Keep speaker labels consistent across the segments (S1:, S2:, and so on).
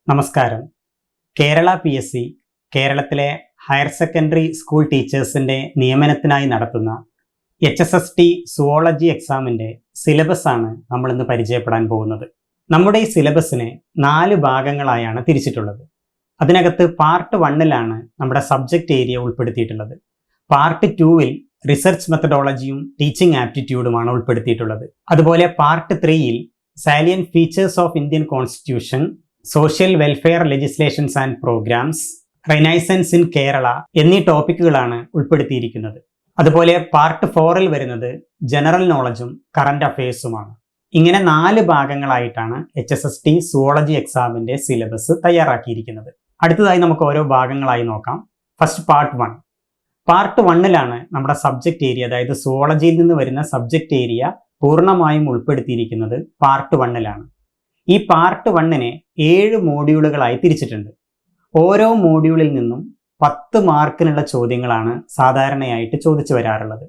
S1: നമസ്കാരം. കേരള PSC കേരളത്തിലെ higher secondary school ടീച്ചേഴ്സിൻ്റെ നിയമനത്തിനായി നടത്തുന്ന HSST സുവോളജി എക്സാമിൻ്റെ സിലബസാണ് നമ്മളിന്ന് പരിചയപ്പെടാൻ പോകുന്നത്. നമ്മുടെ ഈ സിലബസിനെ 4 ഭാഗങ്ങളായാണ് തിരിച്ചിട്ടുള്ളത്. അതിനകത്ത് പാർട്ട് 1ലാണ് നമ്മുടെ സബ്ജക്റ്റ് ഏരിയ ഉൾപ്പെടുത്തിയിട്ടുള്ളത്. പാർട്ട് 2ൽ റിസർച്ച് മെത്തഡോളജിയും ടീച്ചിങ് ആപ്റ്റിറ്റ്യൂഡുമാണ് ഉൾപ്പെടുത്തിയിട്ടുള്ളത്. അതുപോലെ പാർട്ട് 3ൽ salient features of Indian constitution, social welfare legislations and programmes, renaissance in Kerala എന്നീ ടോപ്പിക്കുകളാണ് ഉൾപ്പെടുത്തിയിരിക്കുന്നത്. അതുപോലെ പാർട്ട് 4ൽ വരുന്നത് ജനറൽ നോളജും കറണ്ട് അഫയേഴ്സുമാണ്. ഇങ്ങനെ 4 ഭാഗങ്ങളായിട്ടാണ് HSST സുവോളജി എക്സാമിൻ്റെ സിലബസ് തയ്യാറാക്കിയിരിക്കുന്നത്. അടുത്തതായി നമുക്ക് ഓരോ ഭാഗങ്ങളായി നോക്കാം. First part 1. പാർട്ട് 1ലാണ് നമ്മുടെ സബ്ജക്റ്റ് ഏരിയ, അതായത് സുവോളജിയിൽ നിന്ന് വരുന്ന സബ്ജക്റ്റ് ഏരിയ പൂർണ്ണമായും ഉൾപ്പെടുത്തിയിരിക്കുന്നത് പാർട്ട് 1ലാണ്. ഈ പാർട്ട് 1നെ 7 മോഡ്യൂളുകളായി തിരിച്ചിട്ടുണ്ട്. ഓരോ മോഡ്യൂളിൽ നിന്നും 10 മാർക്കിനുള്ള ചോദ്യങ്ങളാണ് സാധാരണയായിട്ട് ചോദിച്ചു വരാറുള്ളത്.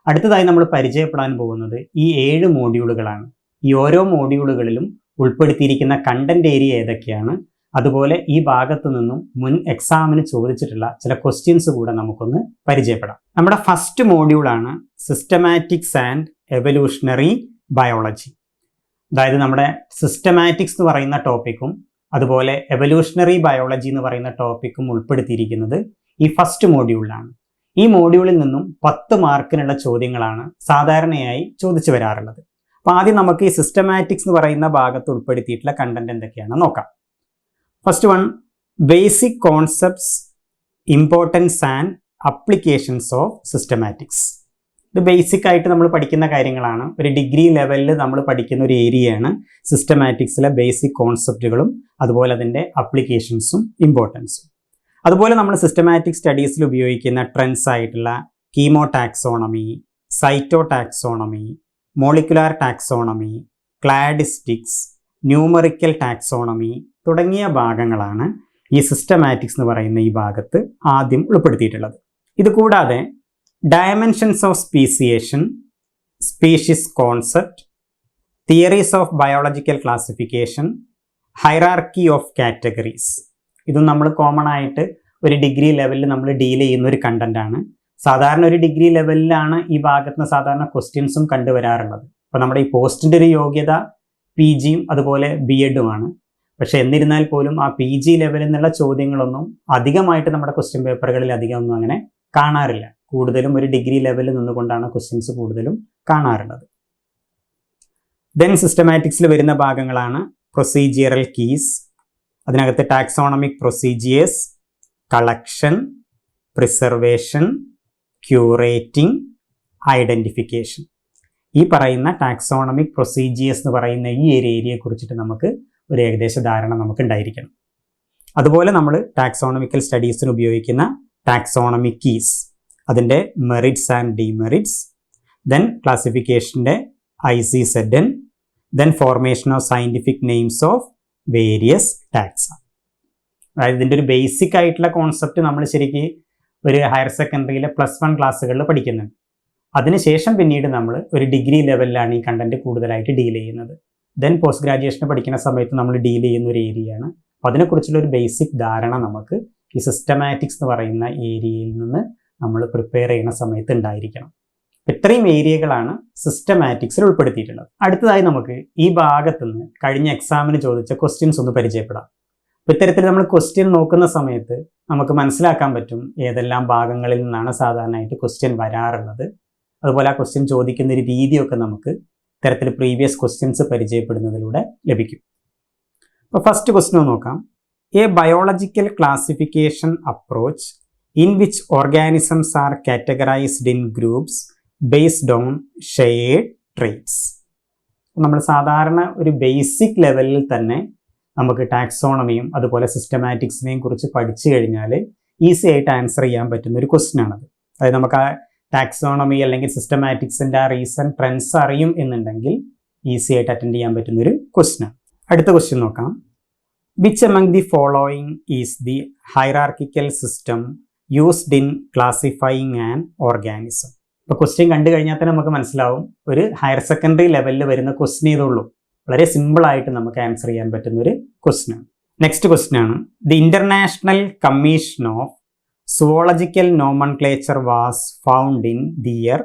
S1: അടുത്തതായി നമ്മൾ പരിചയപ്പെടാൻ പോകുന്നത് ഈ 7 മോഡ്യൂളുകളാണ്. ഈ ഓരോ മോഡ്യൂളുകളിലും ഉൾപ്പെടുത്തിയിരിക്കുന്ന കണ്ടന്റ് ഏരിയ ഏതൊക്കെയാണ്, അതുപോലെ ഈ ഭാഗത്തു നിന്നും മുൻ എക്സാമിന് ചോദിച്ചിട്ടുള്ള ചില ക്വസ്റ്റ്യൻസ് കൂടെ നമുക്കൊന്ന് പരിചയപ്പെടാം. നമ്മുടെ ഫസ്റ്റ് മോഡ്യൂളാണ് സിസ്റ്റമാറ്റിക്സ് ആൻഡ് എവല്യൂഷണറി ബയോളജി. അതായത് നമ്മുടെ സിസ്റ്റമാറ്റിക്സ് എന്ന് പറയുന്ന ടോപ്പിക്കും അതുപോലെ എവല്യൂഷണറി ബയോളജി എന്ന് പറയുന്ന ടോപ്പിക്കും ഉൾപ്പെടുത്തിയിരിക്കുന്നത് ഈ ഫസ്റ്റ് മോഡ്യൂളിലാണ്. ഈ മോഡ്യൂളിൽ നിന്നും 10 മാർക്കിനുള്ള ചോദ്യങ്ങളാണ് സാധാരണയായി ചോദിച്ചു വരാറുള്ളത്. അപ്പോൾ ആദ്യം നമുക്ക് ഈ സിസ്റ്റമാറ്റിക്സ് എന്ന് പറയുന്ന ഭാഗത്ത് ഉൾപ്പെടുത്തിയിട്ടുള്ള കണ്ടന്റ് എന്തൊക്കെയാണെന്ന് നോക്കാം. First one, basic concepts, importance and applications of systematics. ഇത് ബേസിക് ആയിട്ട് നമ്മൾ പഠിക്കുന്ന കാര്യങ്ങളാണ്. ഒരു ഡിഗ്രി ലെവലിൽ നമ്മൾ പഠിക്കുന്ന ഒരു ഏരിയയാണ് സിസ്റ്റമാറ്റിക്സിലെ ബേസിക് കോൺസെപ്റ്റുകളും അതുപോലെ അതിൻ്റെ അപ്ലിക്കേഷൻസും ഇമ്പോർട്ടൻസും. അതുപോലെ നമ്മൾ സിസ്റ്റമാറ്റിക് സ്റ്റഡീസിൽ ഉപയോഗിക്കുന്ന ട്രെൻഡ്സ് ആയിട്ടുള്ള chemo taxonomy, cyto taxonomy, molecular taxonomy, cladistics, numerical taxonomy തുടങ്ങിയ ഭാഗങ്ങളാണ് ഈ സിസ്റ്റമാറ്റിക്സ് എന്ന് പറയുന്ന ഈ ഭാഗത്ത് ആദ്യം ഉൾപ്പെടുത്തിയിട്ടുള്ളത്. ഇത് കൂടാതെ dimensions of speciation, species concept, theories of biological classification, hierarchy of categories, ഇതും നമ്മൾ കോമൺ ആയിട്ട് ഒരു ഡിഗ്രി ലെവലിൽ നമ്മൾ ഡീൽ ചെയ്യുന്ന ഒരു കണ്ടന്റാണ്. സാധാരണ ഒരു ഡിഗ്രി ലെവലിലാണ് ഈ ഭാഗത്ത് നിന്ന് സാധാരണ ക്വസ്റ്റ്യൻസും കണ്ടുവരാറുള്ളത്. അപ്പോൾ നമ്മുടെ ഈ പോസ്റ്റിൻ്റെ ഒരു യോഗ്യത PGയും അതുപോലെ BEdുമാണ്. പക്ഷെ എന്നിരുന്നാൽ പോലും ആ PG ലെവലിൽ നിന്നുള്ള ചോദ്യങ്ങളൊന്നും അധികമായിട്ട് നമ്മുടെ ക്വസ്റ്റ്യൻ പേപ്പറുകളിൽ അധികം ഒന്നും അങ്ങനെ കാണാറില്ല. കൂടുതലും ഒരു ഡിഗ്രി ലെവലിൽ നിന്നുകൊണ്ടാണ് ക്വസ്റ്റ്യൻസ് കൂടുതലും കാണാറുള്ളത്. ദെൻ സിസ്റ്റമാറ്റിക്സിൽ വരുന്ന ഭാഗങ്ങളാണ് പ്രൊസീജിയറൽ കീസ്, അതിനകത്ത് taxonomic procedures, collection, preservation, curating, identification. ഈ പറയുന്ന ടാക്സോണമിക് പ്രൊസീജിയേഴ്സ് എന്ന് പറയുന്ന ഈ ഒരു ഏരിയയെ കുറിച്ചിട്ട് നമുക്ക് ഒരു ഏകദേശ ധാരണ നമുക്ക് ഉണ്ടായിരിക്കണം. അതുപോലെ നമ്മൾ ടാക്സോണമിക്കൽ സ്റ്റഡീസിന് ഉപയോഗിക്കുന്ന ടാക്സോണമിക് കീസ്, അതിൻ്റെ മെറിറ്റ്സ് ആൻഡ് ഡിമെറിറ്റ്സ്, ദെൻ ക്ലാസിഫിക്കേഷൻ്റെ ICZN, then formation of scientific names of various taxa. അതായത് ഇതിൻ്റെ ഒരു ബേസിക് ആയിട്ടുള്ള കോൺസെപ്റ്റ് നമ്മൾ ശരിക്കും ഒരു ഹയർ സെക്കൻഡറിയിലെ +1 ക്ലാസ്സുകളിൽ പഠിക്കുന്നുണ്ട്. അതിനുശേഷം പിന്നീട് നമ്മൾ ഒരു ഡിഗ്രി ലെവലിലാണ് ഈ കണ്ടന്റ് കൂടുതലായിട്ട് ഡീൽ ചെയ്യുന്നത്. ദെൻ പോസ്റ്റ് ഗ്രാജുവേഷന് പഠിക്കുന്ന സമയത്ത് നമ്മൾ ഡീൽ ചെയ്യുന്ന ഒരു ഏരിയയാണ്. അപ്പോൾ അതിനെക്കുറിച്ചുള്ള ഒരു ബേസിക് ധാരണ നമുക്ക് ഈ സിസ്റ്റമാറ്റിക്സ് എന്ന് പറയുന്ന ഏരിയയിൽ നിന്ന് നമ്മൾ പ്രിപ്പയർ ചെയ്യുന്ന സമയത്ത് ഉണ്ടായിരിക്കണം. ഇത്രയും ഏരിയകളാണ് സിസ്റ്റമാറ്റിക്സിൽ ഉൾപ്പെടുത്തിയിട്ടുള്ളത്. അടുത്തതായി നമുക്ക് ഈ ഭാഗത്തുനിന്ന് കഴിഞ്ഞ എക്സാമിന് ചോദിച്ച ക്വസ്റ്റ്യൻസ് ഒന്ന് പരിചയപ്പെടാം. അപ്പോൾ ഇത്തരത്തിൽ നമ്മൾ ക്വസ്റ്റ്യൻ നോക്കുന്ന സമയത്ത് നമുക്ക് മനസ്സിലാക്കാൻ പറ്റും ഏതെല്ലാം ഭാഗങ്ങളിൽ നിന്നാണ് സാധാരണയായിട്ട് ക്വസ്റ്റ്യൻ വരാറുള്ളത്. അതുപോലെ ആ ക്വസ്റ്റ്യൻ ചോദിക്കുന്ന ഒരു രീതിയൊക്കെ നമുക്ക് ഇത്തരത്തിൽ പ്രീവിയസ് ക്വസ്റ്റ്യൻസ് പരിചയപ്പെടുന്നതിലൂടെ ലഭിക്കും. അപ്പോൾ ഫസ്റ്റ് ക്വസ്റ്റ്യൻ നോക്കാം. A biological classification approach in which organisms are categorized in groups based on shared traits. നമ്മൾ സാധാരണ ഒരു ബേസിക് ലെവലിൽ തന്നെ നമുക്ക് ടാക്സോണമിയും അതുപോലെ സിസ്റ്റമാറ്റിക്സിനെയും കുറിച്ച് പഠിച്ചു കഴിഞ്ഞാൽ ഈസി ആയിട്ട് ആൻസർ ചെയ്യാൻ പറ്റുന്ന ഒരു ക്വസ്റ്റ്യൻ ആണത്. അതായത് നമുക്ക് ആ ടാക്സോണമി അല്ലെങ്കിൽ സിസ്റ്റമാറ്റിക്സിൻ്റെ ആ റീസെൻറ്റ് ട്രെൻഡ്സ് അറിയും എന്നുണ്ടെങ്കിൽ ഈസി ആയിട്ട് അറ്റൻഡ് ചെയ്യാൻ പറ്റുന്ന ഒരു ക്വസ്റ്റ്യൻ ആണ്. അടുത്ത ക്വസ്റ്റ്യൻ നോക്കാം. Which among the following is the hierarchical system used in classifying an organism? ഇപ്പോൾ ക്വസ്റ്റ്യൻ കണ്ടു കഴിഞ്ഞാൽ തന്നെ നമുക്ക് മനസ്സിലാവും ഒരു ഹയർ സെക്കൻഡറി ലെവലിൽ വരുന്ന ക്വസ്റ്റ്യൻ ഇതുള്ളൂ. വളരെ സിമ്പിളായിട്ട് നമുക്ക് ആൻസർ ചെയ്യാൻ പറ്റുന്ന ഒരു ക്വസ്റ്റ്യൻ ആണ്. നെക്സ്റ്റ് ക്വസ്റ്റ്യൻ ആണ്, the international commission of zoological nomenclature was found in the year.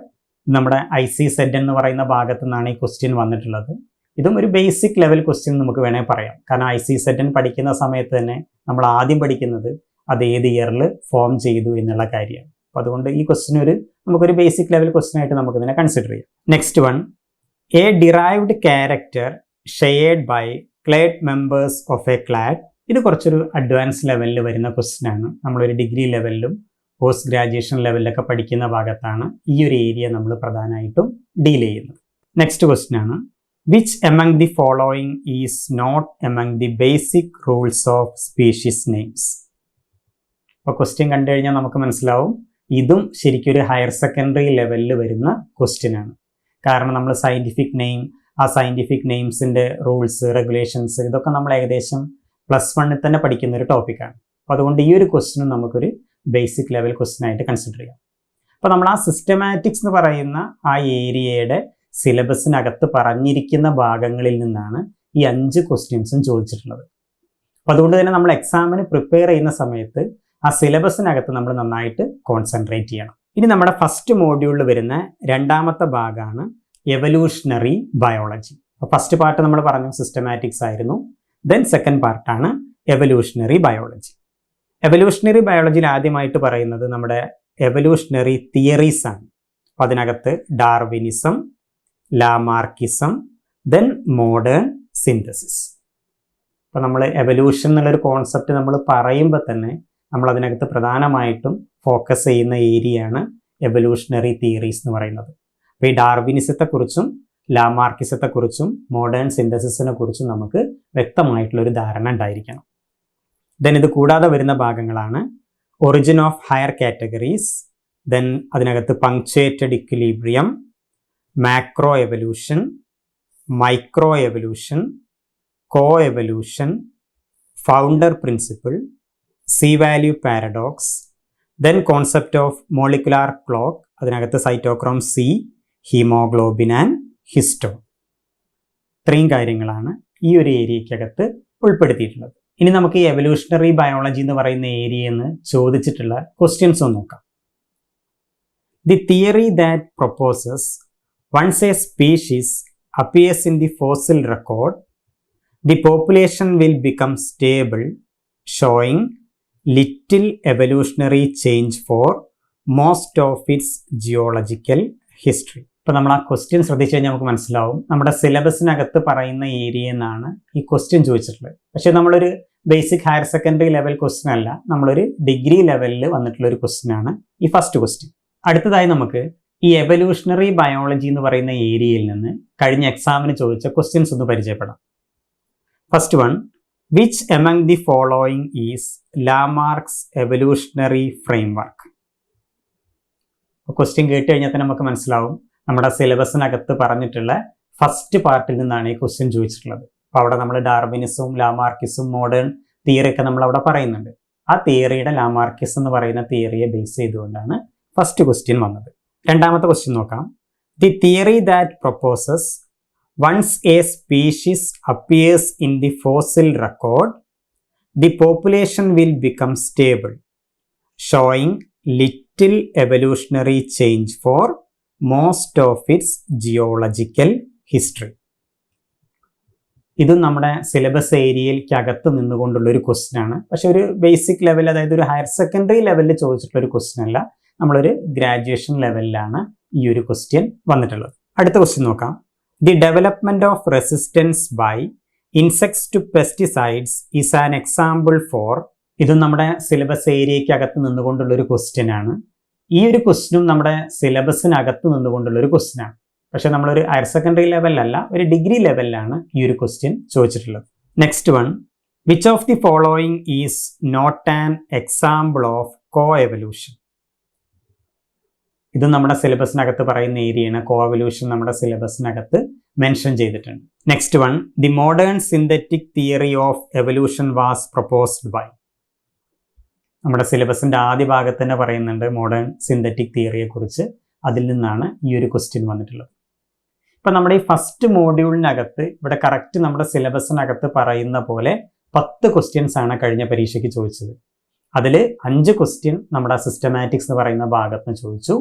S1: നമ്മുടെ ICZ എന്ന് പറയുന്ന ഭാഗത്തു നിന്നാണ് ഈ ക്വസ്റ്റ്യൻ വന്നിട്ടുള്ളത്. ഇതും ഒരു ബേസിക് ലെവൽ ക്വസ്റ്റ്യൻ നമുക്ക് വേണേൽ പറയാം. കാരണം ICZ പഠിക്കുന്ന സമയത്ത് തന്നെ നമ്മൾ ആദ്യം പഠിക്കുന്നത് അത് ഏത് ഇയറിൽ ഫോം ചെയ്തു എന്നുള്ള കാര്യമാണ്. അപ്പോൾ അതുകൊണ്ട് ഈ ക്വസ്റ്റ്യൻ നമുക്കൊരു ബേസിക് ലെവൽ ക്വസ്റ്റ്യൻ ആയിട്ട് നമുക്ക് ഇതിനെ കൺസിഡർ ചെയ്യാം. Next one, a derived character shared by clade members of a clade. ഇത് കുറച്ചൊരു അഡ്വാൻസ് ലെവലിൽ വരുന്ന ക്വസ്റ്റ്യൻ ആണ്. നമ്മളൊരു ഡിഗ്രി ലെവലിലും പോസ്റ്റ് ഗ്രാജുവേഷൻ ലെവലിലൊക്കെ പഠിക്കുന്ന ഭാഗത്താണ് ഈ ഒരു ഏരിയ നമ്മൾ പ്രധാനമായിട്ടും ഡീൽ ചെയ്യുന്നത്. നെക്സ്റ്റ് ക്വസ്റ്റ്യൻ ആണ്, which among the following is not among the basic rules of species names. അപ്പോൾ ക്വസ്റ്റ്യൻ കണ്ടു കഴിഞ്ഞാൽ നമുക്ക് മനസ്സിലാവും ഇതും ശരിക്കും ഒരു ഹയർ സെക്കൻഡറി ലെവലിൽ വരുന്ന ക്വസ്റ്റ്യൻ ആണ്. കാരണം നമ്മൾ സയൻറ്റിഫിക് നെയിം, ആ സയൻറ്റിഫിക് നെയിംസിൻ്റെ റൂൾസ്, റെഗുലേഷൻസ് ഇതൊക്കെ നമ്മൾ ഏകദേശം +1 തന്നെ പഠിക്കുന്ന ഒരു ടോപ്പിക്കാണ്. അപ്പോൾ അതുകൊണ്ട് ഈ ഒരു ക്വസ്റ്റ്യനും നമുക്കൊരു ബേസിക് ലെവൽ ക്വസ്റ്റ്യൻ ആയിട്ട് കൺസിഡർ ചെയ്യാം. അപ്പോൾ നമ്മൾ ആ സിസ്റ്റമാറ്റിക്സ് എന്ന് പറയുന്ന ആ ഏരിയയുടെ സിലബസിനകത്ത് പറഞ്ഞിരിക്കുന്ന ഭാഗങ്ങളിൽ നിന്നാണ് ഈ 5 ക്വസ്റ്റ്യൻസും ചോദിച്ചിട്ടുള്ളത്. അപ്പോൾ അതുകൊണ്ട് തന്നെ നമ്മൾ എക്സാമിന് പ്രിപ്പയർ ചെയ്യുന്ന സമയത്ത് ആ സിലബസിനകത്ത് നമ്മൾ നന്നായിട്ട് കോൺസെൻട്രേറ്റ് ചെയ്യണം. ഇനി നമ്മുടെ ഫസ്റ്റ് മോഡ്യൂളിൽ വരുന്ന രണ്ടാമത്തെ ഭാഗമാണ് എവല്യൂഷണറി ബയോളജി. അപ്പോൾ ഫസ്റ്റ് പാർട്ട് നമ്മൾ പറഞ്ഞു സിസ്റ്റമാറ്റിക്സ് ആയിരുന്നു. ദെൻ സെക്കൻഡ് പാർട്ടാണ് എവല്യൂഷണറി ബയോളജി. എവല്യൂഷണറി ബയോളജിയിൽ ആദ്യമായിട്ട് പറയുന്നത് നമ്മുടെ എവല്യൂഷണറി തിയറീസ് ആണ്. അപ്പോൾ അതിനകത്ത് Darwinism, Lamarckism, then modern synthesis. അപ്പോൾ നമ്മൾ എവല്യൂഷൻ എന്നുള്ളൊരു കോൺസെപ്റ്റ് നമ്മൾ പറയുമ്പോൾ തന്നെ നമ്മൾ അതിനകത്ത് പ്രധാനമായിട്ടും ഫോക്കസ് ചെയ്യുന്ന ഏരിയയാണ് എവല്യൂഷണറി തിയറീസ് എന്ന് പറയുന്നത്. അപ്പോൾ ഈ ഡാർവിനിസത്തെക്കുറിച്ചും ലാമാർക്കിസത്തെക്കുറിച്ചും മോഡേൺ സിന്തസിസിനെ കുറിച്ചും നമുക്ക് വ്യക്തമായിട്ടുള്ളൊരു ധാരണ ഉണ്ടായിരിക്കണം. ദെൻ ഇത് കൂടാതെ വരുന്ന ഭാഗങ്ങളാണ് origin of higher categories, then അതിനകത്ത് punctuated equilibrium, macro evolution, micro evolution, co evolution, founder principle, C value paradox, then concept of molecular clock, അതിനകത്ത് cytochrome C, haemoglobin and histone. ഇത്രയും കാര്യങ്ങളാണ് ഈ ഒരു ഏരിയക്കകത്ത് ഉൾപ്പെടുത്തിയിട്ടുള്ളത്. ഇനി നമുക്ക് ഈ എവല്യൂഷണറി ബയോളജി എന്ന് പറയുന്ന ഏരിയയിൽ നിന്ന് ചോദിച്ചിട്ടുള്ള ക്വസ്റ്റ്യൻസ് ഒന്ന് നോക്കാം. The theory that proposes once a species appears in the fossil record, the population will become stable, showing little evolutionary change for most of its geological history. ഇപ്പോൾ നമ്മൾ ആ ക്വസ്റ്റ്യൻ ശ്രദ്ധിച്ചു കഴിഞ്ഞാൽ നമുക്ക് മനസ്സിലാവും നമ്മുടെ സിലബസിനകത്ത് പറയുന്ന ഏരിയയിൽ നിന്നാണ് ഈ ക്വസ്റ്റ്യൻ ചോദിച്ചിട്ടുള്ളത്. പക്ഷേ നമ്മളൊരു basic higher secondary level question അല്ല, നമ്മളൊരു ഡിഗ്രി ലെവലിൽ വന്നിട്ടുള്ള ഒരു ക്വസ്റ്റ്യൻ ആണ് ഈ ഫസ്റ്റ് ക്വസ്റ്റ്യൻ. അടുത്തതായി നമുക്ക് ഈ എവല്യൂഷണറി ബയോളജി എന്ന് പറയുന്ന ഏരിയയിൽ നിന്ന് കഴിഞ്ഞ എക്സാമിന് ചോദിച്ച ക്വസ്റ്റ്യൻസ് ഒന്ന് പരിചയപ്പെടാം. First one, which among the following is Lamarck's evolutionary framework. Question കേട്ട് കഴിഞ്ഞാൽ തന്നെ നമുക്ക് മനസ്സിലാവും നമ്മുടെ സിലബസിനകത്ത് പറഞ്ഞിട്ടുള്ള ഫസ്റ്റ് പാർട്ടിൽ നിന്നാണ് ഈ ക്വസ്റ്റ്യൻ ചോദിച്ചിട്ടുള്ളത്. അപ്പോൾ അവിടെ നമ്മൾ ഡാർവിനിസവും ലാമാർക്കിസും മോഡേൺ തിയറിയൊക്കെ നമ്മൾ അവിടെ പറയുന്നുണ്ട്. ആ തിയറിയുടെ ലാമാർക്കിസ് എന്ന് പറയുന്ന തിയറിയെ ബേസ് ചെയ്തുകൊണ്ടാണ് ഫസ്റ്റ് ക്വസ്റ്റ്യൻ വന്നത്. രണ്ടാമത്തെ ക്വസ്റ്റ്യൻ നോക്കാം. The theory that proposes once a species appears in the fossil record, the population will become stable, showing little evolutionary change for most of its geological history. ഇതും നമ്മുടെ syllabus ഏരിയയ്ക്കകത്ത് നിന്നുകൊണ്ടുള്ള ഒരു question ആണ്. പക്ഷെ ഒരു basic level, അതായത് ഒരു higher secondary ലെവലിൽ ചോദിച്ചിട്ടുള്ള ഒരു ക്വസ്റ്റ്യൻ അല്ല, നമ്മളൊരു ഗ്രാജുവേഷൻ ലെവലിലാണ് ഈ ഒരു ക്വസ്റ്റ്യൻ വന്നിട്ടുള്ളത്. അടുത്ത ക്വസ്റ്റ്യൻ നോക്കാം. The development of resistance by insects to pesticides is an example for. ഇതും നമ്മുടെ സിലബസ് ഏരിയയ്ക്കകത്ത് നിന്നുകൊണ്ടുള്ള ഒരു ക്വസ്റ്റ്യൻ ആണ്. ഈ ഒരു ക്വസ്റ്റ്യനും നമ്മുടെ സിലബസിനകത്ത് നിന്നുകൊണ്ടുള്ള ഒരു ക്വസ്റ്റ്യൻ ആണ്. പക്ഷെ നമ്മളൊരു ഹയർ സെക്കൻഡറി ലെവലിലല്ല, ഒരു ഡിഗ്രി ലെവലിലാണ് ഈ ഒരു ക്വസ്റ്റ്യൻ ചോദിച്ചിട്ടുള്ളത്. Next one, which of the following is not an example of coevolution. ഇത് നമ്മുടെ സിലബസിനകത്ത് പറയുന്ന ഏരിയയാണ്. കോ എവല്യൂഷൻ നമ്മുടെ സിലബസിനകത്ത് മെൻഷൻ ചെയ്തിട്ടുണ്ട്. Next one, the modern synthetic theory of evolution was proposed by. നമ്മുടെ സിലബസിൻ്റെ ആദ്യ ഭാഗത്ത് തന്നെ പറയുന്നുണ്ട് മോഡേൺ സിന്തറ്റിക് തിയറിയെ കുറിച്ച്. അതിൽ നിന്നാണ് ഈ ഒരു ക്വസ്റ്റ്യൻ വന്നിട്ടുള്ളത്. ഇപ്പം നമ്മുടെ ഈ ഫസ്റ്റ് മോഡ്യൂളിനകത്ത് ഇവിടെ കറക്റ്റ് നമ്മുടെ സിലബസിനകത്ത് പറയുന്ന പോലെ 10 ക്വസ്റ്റ്യൻസ് ആണ് കഴിഞ്ഞ പരീക്ഷയ്ക്ക് ചോദിച്ചത്. അതിൽ 5 ക്വസ്റ്റ്യൻ നമ്മുടെ സിസ്റ്റമാറ്റിക്സ് എന്ന് പറയുന്ന ഭാഗത്ത് നിന്ന് ചോദിച്ചു,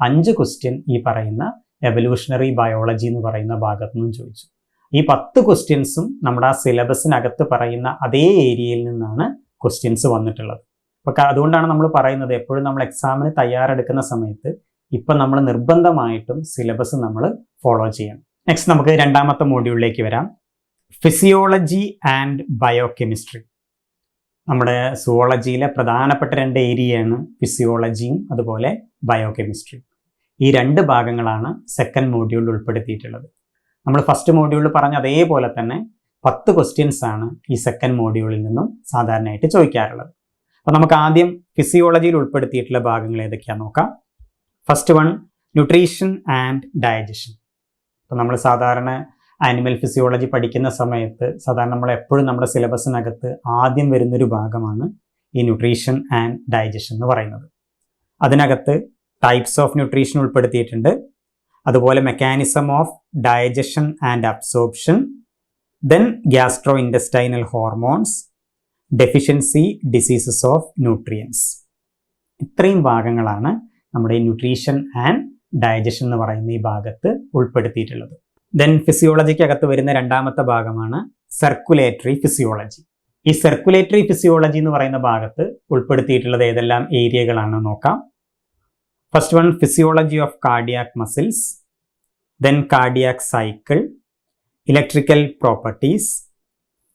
S1: 5 ക്വസ്റ്റ്യൻ ഈ പറയുന്ന എവല്യൂഷണറി ബയോളജി എന്ന് പറയുന്ന ഭാഗത്തു നിന്നും ചോദിച്ചു. ഈ 10 ക്വസ്റ്റ്യൻസും നമ്മുടെ സിലബസിനകത്ത് പറയുന്ന അതേ ഏരിയയിൽ നിന്നാണ് ക്വസ്റ്റ്യൻസ് വന്നിട്ടുള്ളത്. അപ്പോൾ അതുകൊണ്ടാണ് നമ്മൾ പറയുന്നത് എപ്പോഴും നമ്മൾ എക്സാമിന് തയ്യാറെടുക്കുന്ന സമയത്ത് ഇപ്പം നമ്മൾ നിർബന്ധമായിട്ടും സിലബസ് നമ്മൾ ഫോളോ ചെയ്യണം. നെക്സ്റ്റ് നമുക്ക് രണ്ടാമത്തെ മോഡ്യൂളിലേക്ക് വരാം. Physiology and biochemistry. നമ്മുടെ സുവോളജിയിലെ പ്രധാനപ്പെട്ട 2 ഏരിയയാണ് ഫിസിയോളജിയും അതുപോലെ ബയോകെമിസ്ട്രിയും. ഈ 2 ഭാഗങ്ങളാണ് സെക്കൻഡ് മോഡ്യൂളിൽ ഉൾപ്പെടുത്തിയിട്ടുള്ളത്. നമ്മൾ ഫസ്റ്റ് മോഡ്യൂളിൽ പറഞ്ഞ അതേപോലെ തന്നെ 10 ക്വസ്റ്റ്യൻസ് ആണ് ഈ സെക്കൻഡ് മോഡ്യൂളിൽ നിന്നും സാധാരണയായിട്ട് ചോദിക്കാറുള്ളത്. അപ്പോൾ നമുക്ക് ആദ്യം ഫിസിയോളജിയിൽ ഉൾപ്പെടുത്തിയിട്ടുള്ള ഭാഗങ്ങൾ ഏതൊക്കെയാണെന്ന് നോക്കാം. First one, nutrition and digestion. അപ്പോൾ നമ്മൾ സാധാരണ ആനിമൽ ഫിസിയോളജി പഠിക്കുന്ന സമയത്ത് സാധാരണ നമ്മൾ എപ്പോഴും നമ്മുടെ സിലബസിനകത്ത് ആദ്യം വരുന്നൊരു ഭാഗമാണ് ഈ ന്യൂട്രീഷൻ ആൻഡ് ഡയജഷൻ എന്ന് പറയുന്നത്. അതിനകത്ത് ടൈപ്സ് ഓഫ് ന്യൂട്രീഷൻ ഉൾപ്പെടുത്തിയിട്ടുണ്ട്, അതുപോലെ mechanism of digestion and absorption, then gastro intestinal hormones, deficiency diseases of nutrients. ഇത്രയും ഭാഗങ്ങളാണ് നമ്മുടെ ഈ ന്യൂട്രീഷൻ ആൻഡ് ഡയജഷൻ എന്ന് പറയുന്ന ഈ ഭാഗത്ത് ഉൾപ്പെടുത്തിയിട്ടുള്ളത്. ദെൻ ഫിസിയോളജിക്കകത്ത് വരുന്ന രണ്ടാമത്തെ ഭാഗമാണ് സർക്കുലേറ്ററി ഫിസിയോളജി. ഈ സർക്കുലേറ്ററി ഫിസിയോളജി എന്ന് പറയുന്ന ഭാഗത്ത് ഉൾപ്പെടുത്തിയിട്ടുള്ളത് ഏതെല്ലാം ഏരിയകളാണെന്ന് നോക്കാം. First one, physiology of cardiac muscles, then cardiac cycle, electrical properties,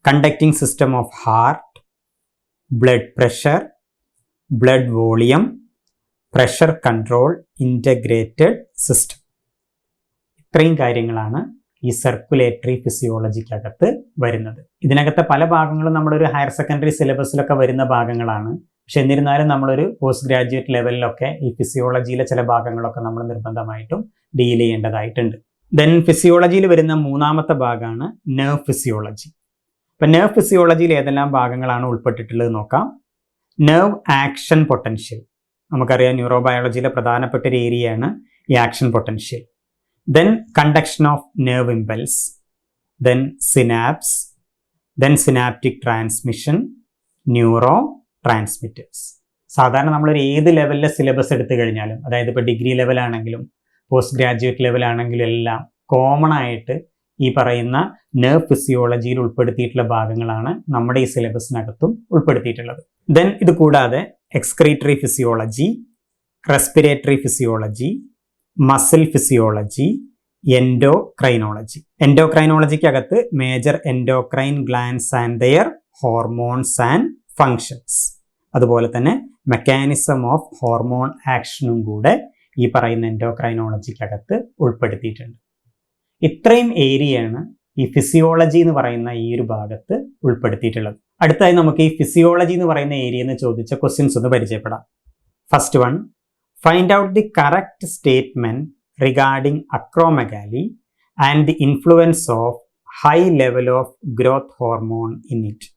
S1: conducting system of heart, blood pressure, blood volume, pressure control, integrated system. ഇത്രയും കാര്യങ്ങളാണ് ഈ സർക്കുലേറ്ററി ഫിസിയോളജിക്കകത്ത് വരുന്നത്. ഇതിനകത്തെ പല ഭാഗങ്ങളും നമ്മുടെ ഒരു ഹയർ സെക്കൻഡറി സിലബസിലൊക്കെ വരുന്ന ഭാഗങ്ങളാണ്. പക്ഷെ എന്നിരുന്നാലും നമ്മളൊരു പോസ്റ്റ് ഗ്രാജുവേറ്റ് ലെവലിലൊക്കെ ഈ ഫിസിയോളജിയിലെ ചില ഭാഗങ്ങളൊക്കെ നമ്മൾ നിർബന്ധമായിട്ടും ഡീൽ ചെയ്യേണ്ടതായിട്ടുണ്ട്. ദെൻ ഫിസിയോളജിയിൽ വരുന്ന മൂന്നാമത്തെ ഭാഗമാണ് നെർവ് ഫിസിയോളജി. അപ്പം നെർവ് ഫിസിയോളജിയിൽ ഏതെല്ലാം ഭാഗങ്ങളാണ് ഉൾപ്പെട്ടിട്ടുള്ളത് നോക്കാം. Nerve action potential. നമുക്കറിയാം ന്യൂറോബയോളജിയിലെ പ്രധാനപ്പെട്ട ഒരു ഏരിയയാണ് ഈ action potential. Then conduction of nerve impulse, then synapse, then synaptic transmission, neuro transmitters. സാധാരണ നമ്മളൊരു ഏത് ലെവലിലെ സിലബസ് എടുത്തു കഴിഞ്ഞാലും, അതായത് ഇപ്പോൾ ഡിഗ്രി ലെവലാണെങ്കിലും പോസ്റ്റ് ഗ്രാജുവേറ്റ് ലെവലാണെങ്കിലും എല്ലാം കോമൺ ആയിട്ട് ഈ പറയുന്ന നെർവ് ഫിസിയോളജിയിൽ ഉൾപ്പെടുത്തിയിട്ടുള്ള ഭാഗങ്ങളാണ് നമ്മുടെ ഈ സിലബസിനകത്തും ഉൾപ്പെടുത്തിയിട്ടുള്ളത്. ദെൻ ഇത് കൂടാതെ excretory physiology, respiratory physiology, muscle physiology, endocrinology. എൻഡോക്രൈനോളജിക്കകത്ത് major endocrine glands and their hormones and functions, അതുപോലെ തന്നെ മെക്കാനിസം ഓഫ് ഹോർമോൺ ആക്ഷനും കൂടെ ഈ പറയുന്ന എൻഡോക്രൈനോളജിക്കകത്ത് ഉൾപ്പെടുത്തിയിട്ടുണ്ട്. ഇത്രയും ഏരിയയാണ് ഈ ഫിസിയോളജി എന്ന് പറയുന്ന ഈ ഒരു ഭാഗത്ത് ഉൾപ്പെടുത്തിയിട്ടുള്ളത്. അടുത്തായി നമുക്ക് ഈ ഫിസിയോളജി എന്ന് പറയുന്ന ഏരിയ എന്ന് ചോദിച്ച ക്വസ്റ്റ്യൻസ് ഒന്ന് പരിചയപ്പെടാം. First one, find out the correct statement regarding acromegaly and the influence of high level of growth hormone in it.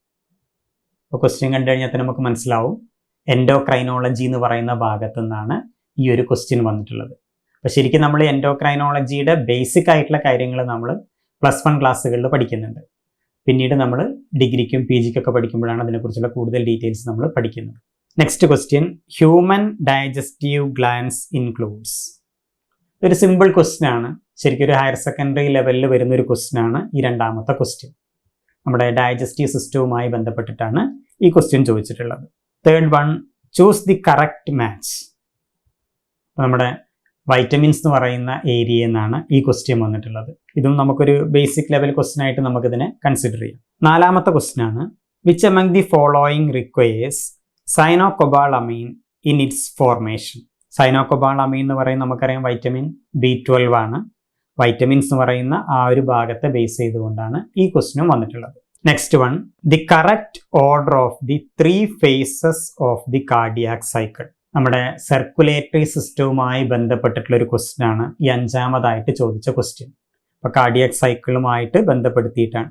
S1: അപ്പോൾ ക്വസ്റ്റ്യൻ കണ്ടു കഴിഞ്ഞാൽ തന്നെ നമുക്ക് മനസ്സിലാവും എൻഡോക്രൈനോളജി എന്ന് പറയുന്ന ഭാഗത്തു നിന്നാണ് ഈ ഒരു ക്വസ്റ്റ്യൻ വന്നിട്ടുള്ളത്. അപ്പോൾ ശരിക്കും നമ്മൾ എൻഡോക്രൈനോളജിയുടെ ബേസിക് ആയിട്ടുള്ള കാര്യങ്ങൾ നമ്മൾ +1 ക്ലാസ്സുകളിൽ പഠിക്കുന്നുണ്ട്. പിന്നീട് നമ്മൾ ഡിഗ്രിക്കും PGക്കും ഒക്കെ പഠിക്കുമ്പോഴാണ് അതിനെക്കുറിച്ചുള്ള കൂടുതൽ ഡീറ്റെയിൽസ് നമ്മൾ പഠിക്കുന്നത്. Next question, human digestive glands includes. ഒരു സിമ്പിൾ ക്വസ്റ്റ്യൻ ആണ്, ശരിക്കും ഒരു ഹയർ സെക്കൻഡറി ലെവലിൽ വരുന്ന ഒരു ക്വസ്റ്റ്യൻ ആണ് ഈ രണ്ടാമത്തെ ക്വസ്റ്റ്യൻ. നമ്മുടെ ഡൈജസ്റ്റീവ് സിസ്റ്റവുമായി ബന്ധപ്പെട്ടിട്ടാണ് ഈ ക്വസ്റ്റ്യൻ ചോദിച്ചിട്ടുള്ളത്. Third one, choose the correct match. നമ്മുടെ വൈറ്റമിൻസ് എന്ന് പറയുന്ന ഏരിയയിൽ നിന്നാണ് ഈ ക്വസ്റ്റ്യൻ വന്നിട്ടുള്ളത്. ഇതും നമുക്കൊരു ബേസിക് ലെവൽ ക്വസ്റ്റ്യൻ ആയിട്ട് നമുക്കിതിനെ കൺസിഡർ ചെയ്യാം. നാലാമത്തെ ക്വസ്റ്റ്യൻ ആണ്, which among the following requires cyanocobalamin in its formation. Cyanocobalamin എന്ന് പറയുന്നത് നമുക്കറിയാം വൈറ്റമിൻ B12 ആണ്. വൈറ്റമിൻസ് എന്ന് പറയുന്ന ആ ഒരു ഭാഗത്തെ ബേസ് ചെയ്തുകൊണ്ടാണ് ഈ ക്വസ്റ്റ്യനും വന്നിട്ടുള്ളത്. Next one, the correct order of the 3 phases of the cardiac cycle. നമ്മുടെ സർക്കുലേറ്ററി സിസ്റ്റവുമായി ബന്ധപ്പെട്ടിട്ടുള്ള ഒരു ക്വസ്റ്റ്യൻ ആണ് ഈ അഞ്ചാമതായിട്ട് ചോദിച്ച ക്വസ്റ്റ്യൻ. അപ്പോൾ കാർഡിയാക് സൈക്കിളുമായിട്ട് ബന്ധപ്പെടുത്തിയിട്ടാണ്,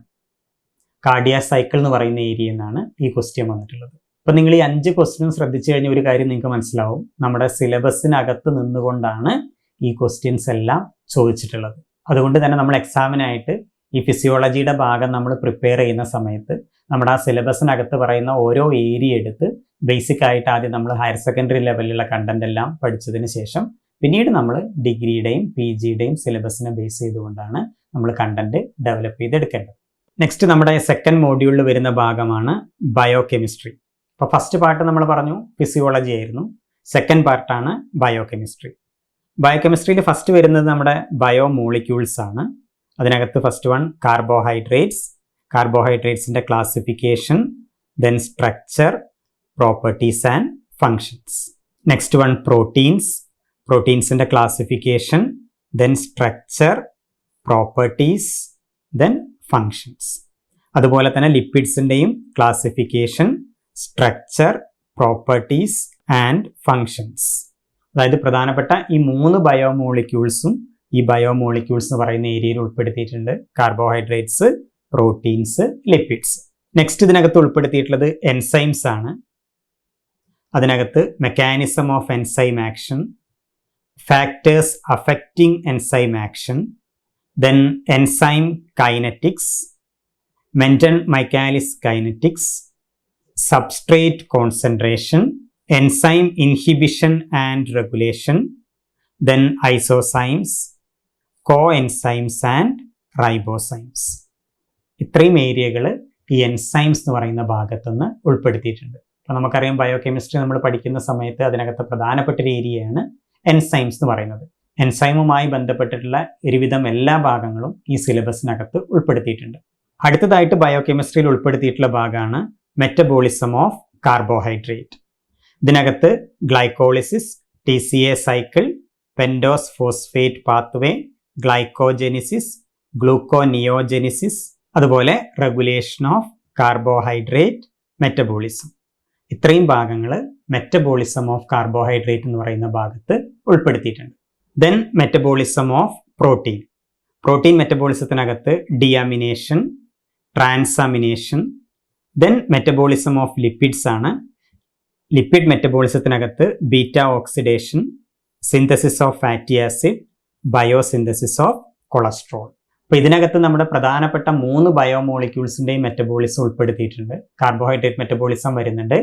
S1: കാർഡിയാക് സൈക്കിൾ എന്ന് പറയുന്ന ഏരിയയിൽ നിന്നാണ് ഈ ക്വസ്റ്റ്യൻ വന്നിട്ടുള്ളത്. അപ്പോൾ നിങ്ങൾ ഈ 5 ക്വസ്റ്റ്യൻ ശ്രദ്ധിച്ചു കഴിഞ്ഞ ഒരു കാര്യം നിങ്ങൾക്ക് മനസ്സിലാവും, നമ്മുടെ സിലബസിനകത്ത് നിന്നുകൊണ്ടാണ് ഈ ക്വസ്റ്റ്യൻസ് എല്ലാം ചോദിച്ചിട്ടുള്ളത്. അതുകൊണ്ട് തന്നെ നമ്മൾ എക്സാമിനായിട്ട് ഈ ഫിസിയോളജിയുടെ ഭാഗം നമ്മൾ പ്രിപ്പയർ ചെയ്യുന്ന സമയത്ത് നമ്മുടെ ആ സിലബസിനകത്ത് പറയുന്ന ഓരോ ഏരിയ എടുത്ത് ബേസിക് ആയിട്ട് ആദ്യം നമ്മൾ ഹയർ സെക്കൻഡറി ലെവലിലുള്ള കണ്ടന്റ് എല്ലാം പഠിച്ചതിന് ശേഷം പിന്നീട് നമ്മൾ ഡിഗ്രിയുടെയും PGയുടെയും സിലബസിനെ ബേസ് ചെയ്തുകൊണ്ടാണ് നമ്മൾ കണ്ടന്റ് ഡെവലപ്പ് ചെയ്തെടുക്കേണ്ടത്. നെക്സ്റ്റ് നമ്മുടെ സെക്കൻഡ് മോഡ്യൂളിൽ വരുന്ന ഭാഗമാണ് ബയോ കെമിസ്ട്രി. അപ്പോൾ ഫസ്റ്റ് പാർട്ട് നമ്മൾ പറഞ്ഞു ഫിസിയോളജി ആയിരുന്നു, സെക്കൻഡ് പാർട്ടാണ് ബയോ കെമിസ്ട്രി. ബയോ കെമിസ്ട്രിയിൽ ഫസ്റ്റ് വരുന്നത് നമ്മുടെ ബയോ മോളിക്യൂൾസ് ആണ്. അതിനകത്ത് ഫസ്റ്റ് വൺ കാർബോഹൈഡ്രേറ്റ്സിന്റെ classification, then structure, properties and functions. Next one പ്രോട്ടീൻസിന്റെ classification, then structure, properties, then functions. അതുപോലെ തന്നെ ലിപ്പിഡ്സിന്റെയും classification, structure, properties and functions. അതായത് പ്രധാനപ്പെട്ട ഈ 3 ബയോമോളിക്യൂൾസും ഈ ബയോമോളിക്യൂൾസ് എന്ന് പറയുന്ന ഏരിയയിൽ ഉൾപ്പെടുത്തിയിട്ടുണ്ട്. Carbohydrates, proteins, lipids. നെക്സ്റ്റ് ഇതിനകത്ത് ഉൾപ്പെടുത്തിയിട്ടുള്ളത് എൻസൈംസ് ആണ്. അതിനകത്ത് mechanism of enzyme action, factors affecting enzyme action, then enzyme kinetics, Menten Michaelis kinetics, substrate concentration, enzyme inhibition and regulation, then isozymes, coenzymes and ribozymes. ഇത്രയും ഏരിയകൾ ഈ എൻസൈംസ് എന്ന് പറയുന്ന ഭാഗത്തുനിന്ന് ഉൾപ്പെടുത്തിയിട്ടുണ്ട്. അപ്പോൾ നമുക്കറിയാം ബയോ കെമിസ്ട്രി നമ്മൾ പഠിക്കുന്ന സമയത്ത് അതിനകത്ത് പ്രധാനപ്പെട്ട ഒരു ഏരിയയാണ് എൻസൈംസ് എന്ന് പറയുന്നത്. എൻസൈമുമായി ബന്ധപ്പെട്ടിട്ടുള്ള ഒരുവിധം എല്ലാ ഭാഗങ്ങളും ഈ സിലബസിനകത്ത് ഉൾപ്പെടുത്തിയിട്ടുണ്ട്. അടുത്തതായിട്ട് ബയോ കെമിസ്ട്രിയിൽ ഉൾപ്പെടുത്തിയിട്ടുള്ള ഭാഗമാണ് മെറ്റബോളിസം ഓഫ് കാർബോഹൈഡ്രേറ്റ്. ഇതിനകത്ത് glycolysis, TCA cycle, pentose phosphate pathway, glycogenesis, gluconeogenesis, അതുപോലെ റെഗുലേഷൻ ഓഫ് കാർബോഹൈഡ്രേറ്റ് മെറ്റബോളിസം. ഇത്രയും ഭാഗങ്ങൾ മെറ്റബോളിസം ഓഫ് കാർബോഹൈഡ്രേറ്റ് എന്ന് പറയുന്ന ഭാഗത്ത് ഉൾപ്പെടുത്തിയിട്ടുണ്ട്. ദെൻ മെറ്റബോളിസം ഓഫ് പ്രോട്ടീൻ മെറ്റബോളിസത്തിനകത്ത് deamination, transamination. Then metabolism of lipids ആണ്. ലിപ്പിഡ് മെറ്റബോളിസത്തിനകത്ത് beta oxidation, synthesis of fatty acid, biosynthesis of cholesterol. അപ്പോൾ ഇതിനകത്ത് നമ്മുടെ പ്രധാനപ്പെട്ട 3 ബയോമോളിക്യൂൾസിൻ്റെയും മെറ്റബോളിസം ഉൾപ്പെടുത്തിയിട്ടുണ്ട്. കാർബോഹൈഡ്രേറ്റ് മെറ്റബോളിസം വരുന്നുണ്ട്,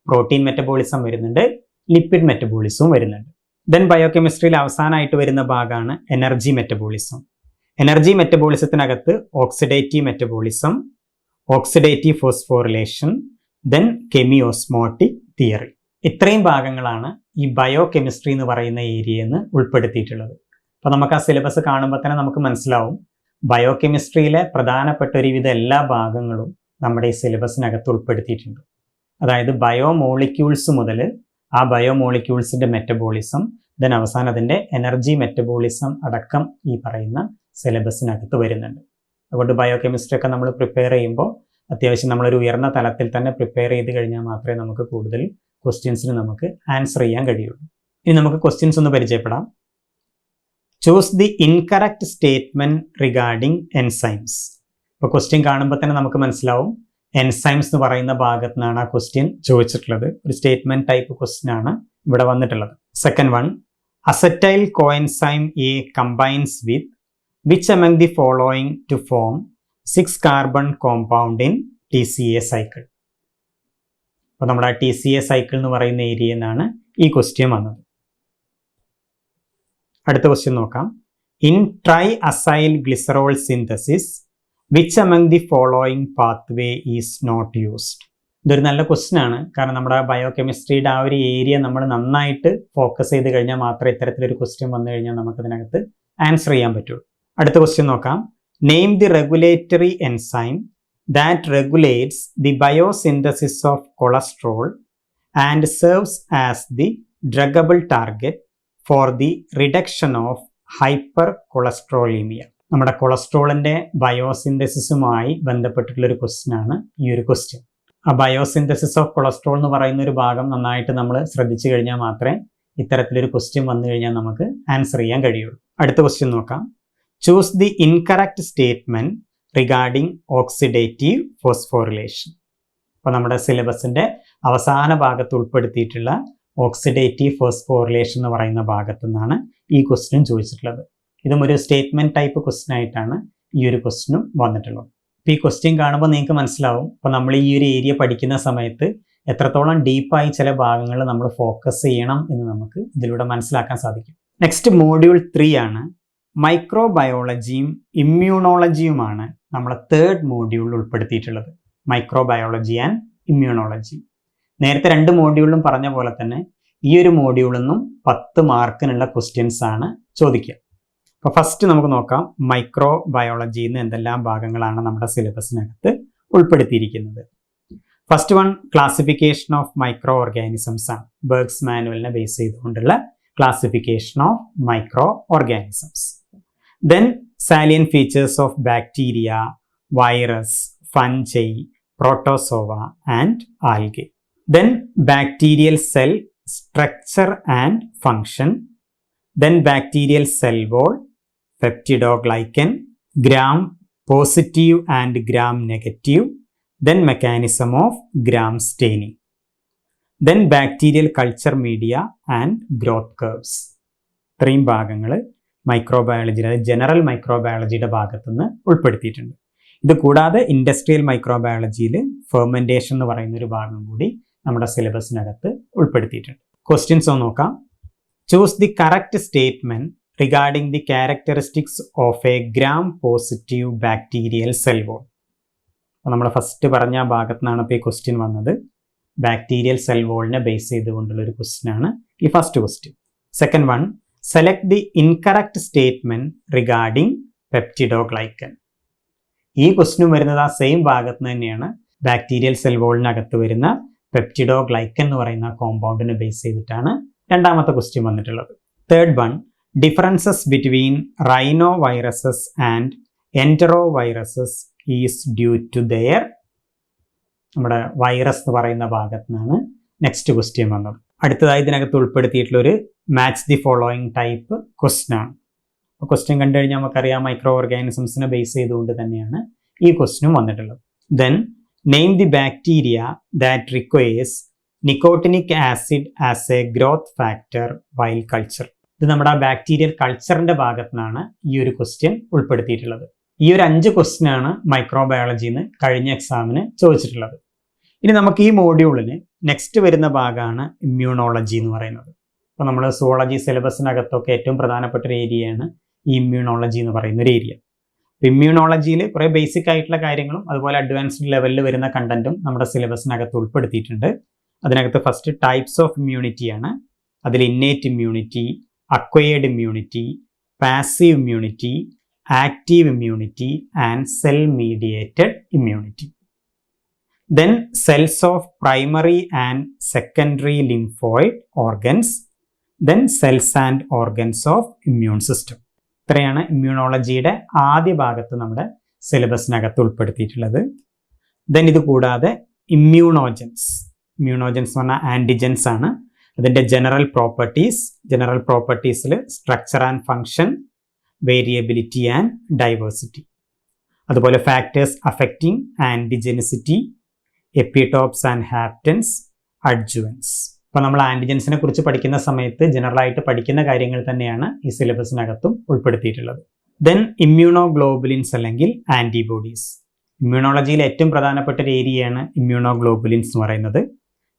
S1: പ്രോട്ടീൻ മെറ്റബോളിസം വരുന്നുണ്ട്, ലിപ്പിഡ് മെറ്റബോളിസവും വരുന്നുണ്ട്. ദെൻ ബയോകെമിസ്ട്രിയിൽ അവസാനമായിട്ട് വരുന്ന ഭാഗമാണ് എനർജി മെറ്റബോളിസം. എനർജി മെറ്റബോളിസത്തിനകത്ത് oxidative metabolism, oxidative phosphorylation, then chemiosmotic theory. ഇത്രയും ഭാഗങ്ങളാണ് ഈ ബയോ കെമിസ്ട്രി എന്ന് പറയുന്ന ഏരിയയിൽ നിന്ന് ഉൾപ്പെടുത്തിയിട്ടുള്ളത്. അപ്പോൾ നമുക്ക് ആ സിലബസ് കാണുമ്പോൾ തന്നെ നമുക്ക് മനസ്സിലാവും ബയോ കെമിസ്ട്രിയിലെ പ്രധാനപ്പെട്ട ഒരുവിധ എല്ലാ ഭാഗങ്ങളും നമ്മുടെ ഈ സിലബസിനകത്ത് ഉൾപ്പെടുത്തിയിട്ടുണ്ട്. അതായത് ബയോമോളിക്യൂൾസ് മുതൽ ആ ബയോമോളിക്യൂൾസിൻ്റെ മെറ്റബോളിസം, ദെൻ അവസാനം അതിൻ്റെ എനർജി മെറ്റബോളിസം അടക്കം ഈ പറയുന്ന സിലബസിനകത്ത് വരുന്നുണ്ട്. അതുകൊണ്ട് ബയോ കെമിസ്ട്രി ഒക്കെ നമ്മൾ പ്രിപ്പയർ ചെയ്യുമ്പോൾ അത്യാവശ്യം നമ്മളൊരു ഉയർന്ന തലത്തിൽ തന്നെ പ്രിപ്പയർ ചെയ്ത് കഴിഞ്ഞാൽ മാത്രമേ നമുക്ക് കൂടുതൽ ക്വസ്റ്റ്യൻസിന് നമുക്ക് ആൻസർ ചെയ്യാൻ കഴിയുള്ളൂ. ഇനി നമുക്ക് ക്വസ്റ്റ്യൻസ് ഒന്ന് പരിചയപ്പെടാം. Choose the incorrect statement regarding enzymes. ഇപ്പോൾ ക്വസ്റ്റ്യൻ കാണുമ്പോൾ തന്നെ നമുക്ക് മനസ്സിലാവും എൻസൈംസ് എന്ന് പറയുന്ന ഭാഗത്ത് നിന്നാണ് ആ ക്വസ്റ്റ്യൻ ചോദിച്ചിട്ടുള്ളത്. ഒരു സ്റ്റേറ്റ്മെന്റ് ടൈപ്പ് ക്വസ്റ്റ്യൻ ആണ് ഇവിടെ വന്നിട്ടുള്ളത്. Second one, acetyl coenzyme A combines with which among the following to form 6 carbon compound in TCA cycle. അപ്പോൾ നമ്മുടെ TCA സൈക്കിൾ എന്ന് പറയുന്ന ഏരിയയിൽ നിന്നാണ് ഈ ക്വസ്റ്റ്യൻ വന്നത്. അടുത്ത ക്വസ്റ്റ്യൻ നോക്കാം. In triacylglycerol synthesis which among the following pathway is not used. ഇതൊരു നല്ല ക്വസ്റ്റ്യൻ ആണ്. കാരണം നമ്മുടെ ബയോ കെമിസ്ട്രിയുടെ ആ ഒരു ഏരിയ നമ്മൾ നന്നായിട്ട് ഫോക്കസ് ചെയ്ത് കഴിഞ്ഞാൽ മാത്രമേ ഇത്തരത്തിലൊരു ക്വസ്റ്റ്യൻ വന്നു കഴിഞ്ഞാൽ നമുക്കതിനകത്ത് ആൻസർ ചെയ്യാൻ പറ്റുള്ളൂ. അടുത്ത ക്വസ്റ്റ്യൻ നോക്കാം. Name the regulatory enzyme that regulates the biosynthesis of cholesterol and serves as the druggable target for the reduction of hypercholesterolemia. നമ്മുടെ കൊളസ്ട്രോളിൻ്റെ ബയോസിന്തസിസുമായി ബന്ധപ്പെട്ടിട്ടുള്ളൊരു ക്വസ്റ്റ്യൻ ആണ് ഈ ഒരു ക്വസ്റ്റ്യൻ. ആ ബയോസിന്തസിസ് ഓഫ് കൊളസ്ട്രോൾ എന്ന് പറയുന്ന ഒരു ഭാഗം നന്നായിട്ട് നമ്മൾ ശ്രദ്ധിച്ചു കഴിഞ്ഞാൽ മാത്രമേ ഇത്തരത്തിലൊരു ക്വസ്റ്റ്യൻ വന്നു കഴിഞ്ഞാൽ നമുക്ക് ആൻസർ ചെയ്യാൻ കഴിയുള്ളൂ. അടുത്ത ക്വസ്റ്റ്യൻ നോക്കാം. Choose the incorrect statement regarding oxidative phosphorylation. അപ്പോൾ നമ്മുടെ സിലബസിൻ്റെ അവസാന ഭാഗത്ത് ഉൾപ്പെടുത്തിയിട്ടുള്ള ഓക്സിഡേറ്റീവ് ഫോസ്ഫോറിലേഷൻ എന്ന് പറയുന്ന ഭാഗത്തു നിന്നാണ് ഈ ക്വസ്റ്റ്യൻ ചോദിച്ചിട്ടുള്ളത്. ഇതും ഒരു സ്റ്റേറ്റ്മെന്റ് ടൈപ്പ് ക്വസ്റ്റ്യൻ ആയിട്ടാണ് ഈ ഒരു ക്വസ്റ്റ്യനും വന്നിട്ടുള്ളത്. അപ്പോൾ ഈ ക്വസ്റ്റ്യൻ കാണുമ്പോൾ നിങ്ങൾക്ക് മനസ്സിലാവും അപ്പോൾ നമ്മൾ ഈ ഒരു ഏരിയ പഠിക്കുന്ന സമയത്ത് എത്രത്തോളം ഡീപ്പായി ചില ഭാഗങ്ങൾ നമ്മൾ ഫോക്കസ് ചെയ്യണം എന്ന് നമുക്ക് ഇതിലൂടെ മനസ്സിലാക്കാൻ സാധിക്കും. നെക്സ്റ്റ് മോഡ്യൂൾ 3 ആണ്. മൈക്രോബയോളജിയും ഇമ്മ്യൂണോളജിയുമാണ് നമ്മളെ 3rd മോഡ്യൂളിൽ ഉൾപ്പെടുത്തിയിട്ടുള്ളത്. Microbiology and immunology. നേരത്തെ 2 മോഡ്യൂളിലും പറഞ്ഞ പോലെ തന്നെ ഈ ഒരു മോഡ്യൂളിൽ നിന്നും 10 മാർക്കിനുള്ള ക്വസ്റ്റ്യൻസ് ആണ് ചോദിക്കുക. അപ്പോൾ ഫസ്റ്റ് നമുക്ക് നോക്കാം മൈക്രോബയോളജിയിൽ നിന്ന് എന്തെല്ലാം ഭാഗങ്ങളാണ് നമ്മുടെ സിലബസിനകത്ത് ഉൾപ്പെടുത്തിയിരിക്കുന്നത്. First one classification of microorganisms ആണ്. ബർഗ്സ് മാനുവലിനെ ബേസ് ചെയ്തുകൊണ്ടുള്ള classification of microorganisms. Then salient features of bacteria, virus, fungi, protozoa and algae. Then bacterial cell structure and function. Then bacterial cell wall, peptidoglycan, gram positive and gram negative. Then mechanism of gram staining. Then bacterial culture media and growth curves. ഇത്രയും ഭാഗങ്ങൾ microbiology, അതായത് general മൈക്രോബയോളജിയുടെ ഭാഗത്തുനിന്ന് ഉൾപ്പെടുത്തിയിട്ടുണ്ട്. ഇത് കൂടാതെ industrial മൈക്രോബയോളജിയിൽ fermentation എന്ന് പറയുന്ന ഒരു ഭാഗം കൂടി നമ്മുടെ സിലബസിനകത്ത് ഉൾപ്പെടുത്തിയിട്ടുണ്ട്. ക്വസ്റ്റ്യൻസ് ഒന്ന് നോക്കാം. Choose the correct statement regarding the characteristics of a gram positive bacterial cell wall. അപ്പോൾ നമ്മൾ ഫസ്റ്റ് പറഞ്ഞ ഭാഗത്തു നിന്നാണ് ഇപ്പോൾ ഈ ക്വസ്റ്റ്യൻ വന്നത്. ബാക്ടീരിയൽ സെൽ വോളിനെ ബേസ് ചെയ്തുകൊണ്ടുള്ള ഒരു ക്വസ്റ്റ്യൻ ആണ് ഈ first question. Second one, select the incorrect statement regarding peptidoglycan. ഈ ക്വസ്റ്റ്യനും വരുന്നത് ആ സെയിം ഭാഗത്ത് നിന്ന് തന്നെയാണ്. ബാക്ടീരിയൽ സെൽ വോളിനകത്ത് വരുന്ന പെപ്റ്റിഡോഗ്ലൈക്കൻ എന്ന് പറയുന്ന കോമ്പൗണ്ടിനെ ബേസ് ചെയ്തിട്ടാണ് രണ്ടാമത്തെ ക്വസ്റ്റ്യൻ വന്നിട്ടുള്ളത്. Third one, differences between rhino viruses and entero viruses is due to there. നമ്മുടെ വൈറസ് എന്ന് പറയുന്ന ഭാഗത്ത് നിന്നാണ് നെക്സ്റ്റ് ക്വസ്റ്റ്യൻ വന്നത്. അടുത്തതായി ഇതിനകത്ത് ഉൾപ്പെടുത്തിയിട്ടുള്ള ഒരു match the following type question ആണ്. അപ്പോൾ ക്വസ്റ്റ്യൻ കണ്ടു കഴിഞ്ഞാൽ നമുക്കറിയാം മൈക്രോ ഓർഗാനിസംസിനെ ബേസ് ചെയ്തുകൊണ്ട് തന്നെയാണ് ഈ ക്വസ്റ്റ്യനും വന്നിട്ടുള്ളത്. Then name the bacteria that requires nicotinic acid as A growth factor while culture. ഇത് നമ്മുടെ ബാക്ടീരിയൽ കൾച്ചറിന്റെ ഭാഗത്ത് നിന്നാണ് ഈ ഒരു ക്വസ്റ്റ്യൻ ഉൾപ്പെടുത്തിയിട്ടുള്ളത്. ഈ ഒരു 5 ക്വസ്റ്റ്യൻ ആണ് മൈക്രോബയോളജിയിൽ നിന്ന് കഴിഞ്ഞ എക്സാമിന് ചോദിച്ചിട്ടുള്ളത്. ഇനി നമുക്ക് ഈ മോഡ്യൂളിന് നെക്സ്റ്റ് വരുന്ന ഭാഗമാണ് ഇമ്മ്യൂണോളജി എന്ന് പറയുന്നത്. അപ്പോൾ നമ്മൾ സുവോളജി സിലബസിനകത്തൊക്കെ ഏറ്റവും പ്രധാനപ്പെട്ട ഒരു ഏരിയയാണ് ഈ ഇമ്മ്യൂണോളജി എന്ന് പറയുന്ന ഒരു ഏരിയ. അപ്പോൾ ഇമ്മ്യൂണോളജിയിൽ കുറേ ബേസിക് ആയിട്ടുള്ള കാര്യങ്ങളും അതുപോലെ അഡ്വാൻസ്ഡ് ലെവലിൽ വരുന്ന കണ്ടന്റും നമ്മുടെ സിലബസിനകത്ത് ഉൾപ്പെടുത്തിയിട്ടുണ്ട്. അതിനകത്ത് ഫസ്റ്റ് ടൈപ്സ് ഓഫ് ഇമ്മ്യൂണിറ്റി ആണ്. അതിൽ innate immunity, acquired immunity, passive immunity, active immunity and cell mediated immunity. Then cells of primary and secondary lymphoid organs. Then cells and organs of immune system. ഇത്രയാണ് ഇമ്മ്യൂണോളജിയുടെ ആദ്യ ഭാഗത്ത് നമ്മുടെ സിലബസിനകത്ത് ഉൾപ്പെടുത്തിയിട്ടുള്ളത്. Then ഇത് കൂടാതെ ഇമ്മ്യൂണോജൻസ് എന്ന് പറഞ്ഞാൽ ആൻറ്റിജൻസ് ആണ്. അതിൻ്റെ ജനറൽ പ്രോപ്പർട്ടീസിൽ structure and function, variability and diversity. അതുപോലെ factors affecting antigenicity, epitopes and haptens, adjuvants. അപ്പോൾ നമ്മൾ ആൻറ്റിജൻസിനെ കുറിച്ച് പഠിക്കുന്ന സമയത്ത് ജനറലായിട്ട് പഠിക്കുന്ന കാര്യങ്ങൾ തന്നെയാണ് ഈ സിലബസിനകത്തും ഉൾപ്പെടുത്തിയിട്ടുള്ളത്. ദെൻ ഇമ്മ്യൂണോഗ്ലോബുലിൻസ് അല്ലെങ്കിൽ ആൻറ്റിബോഡീസ്. ഇമ്മ്യൂണോളജിയിൽ ഏറ്റവും പ്രധാനപ്പെട്ട ഒരു ഏരിയയാണ് ഇമ്മ്യൂണോഗ്ലോബുലിൻസ് എന്ന് പറയുന്നത്.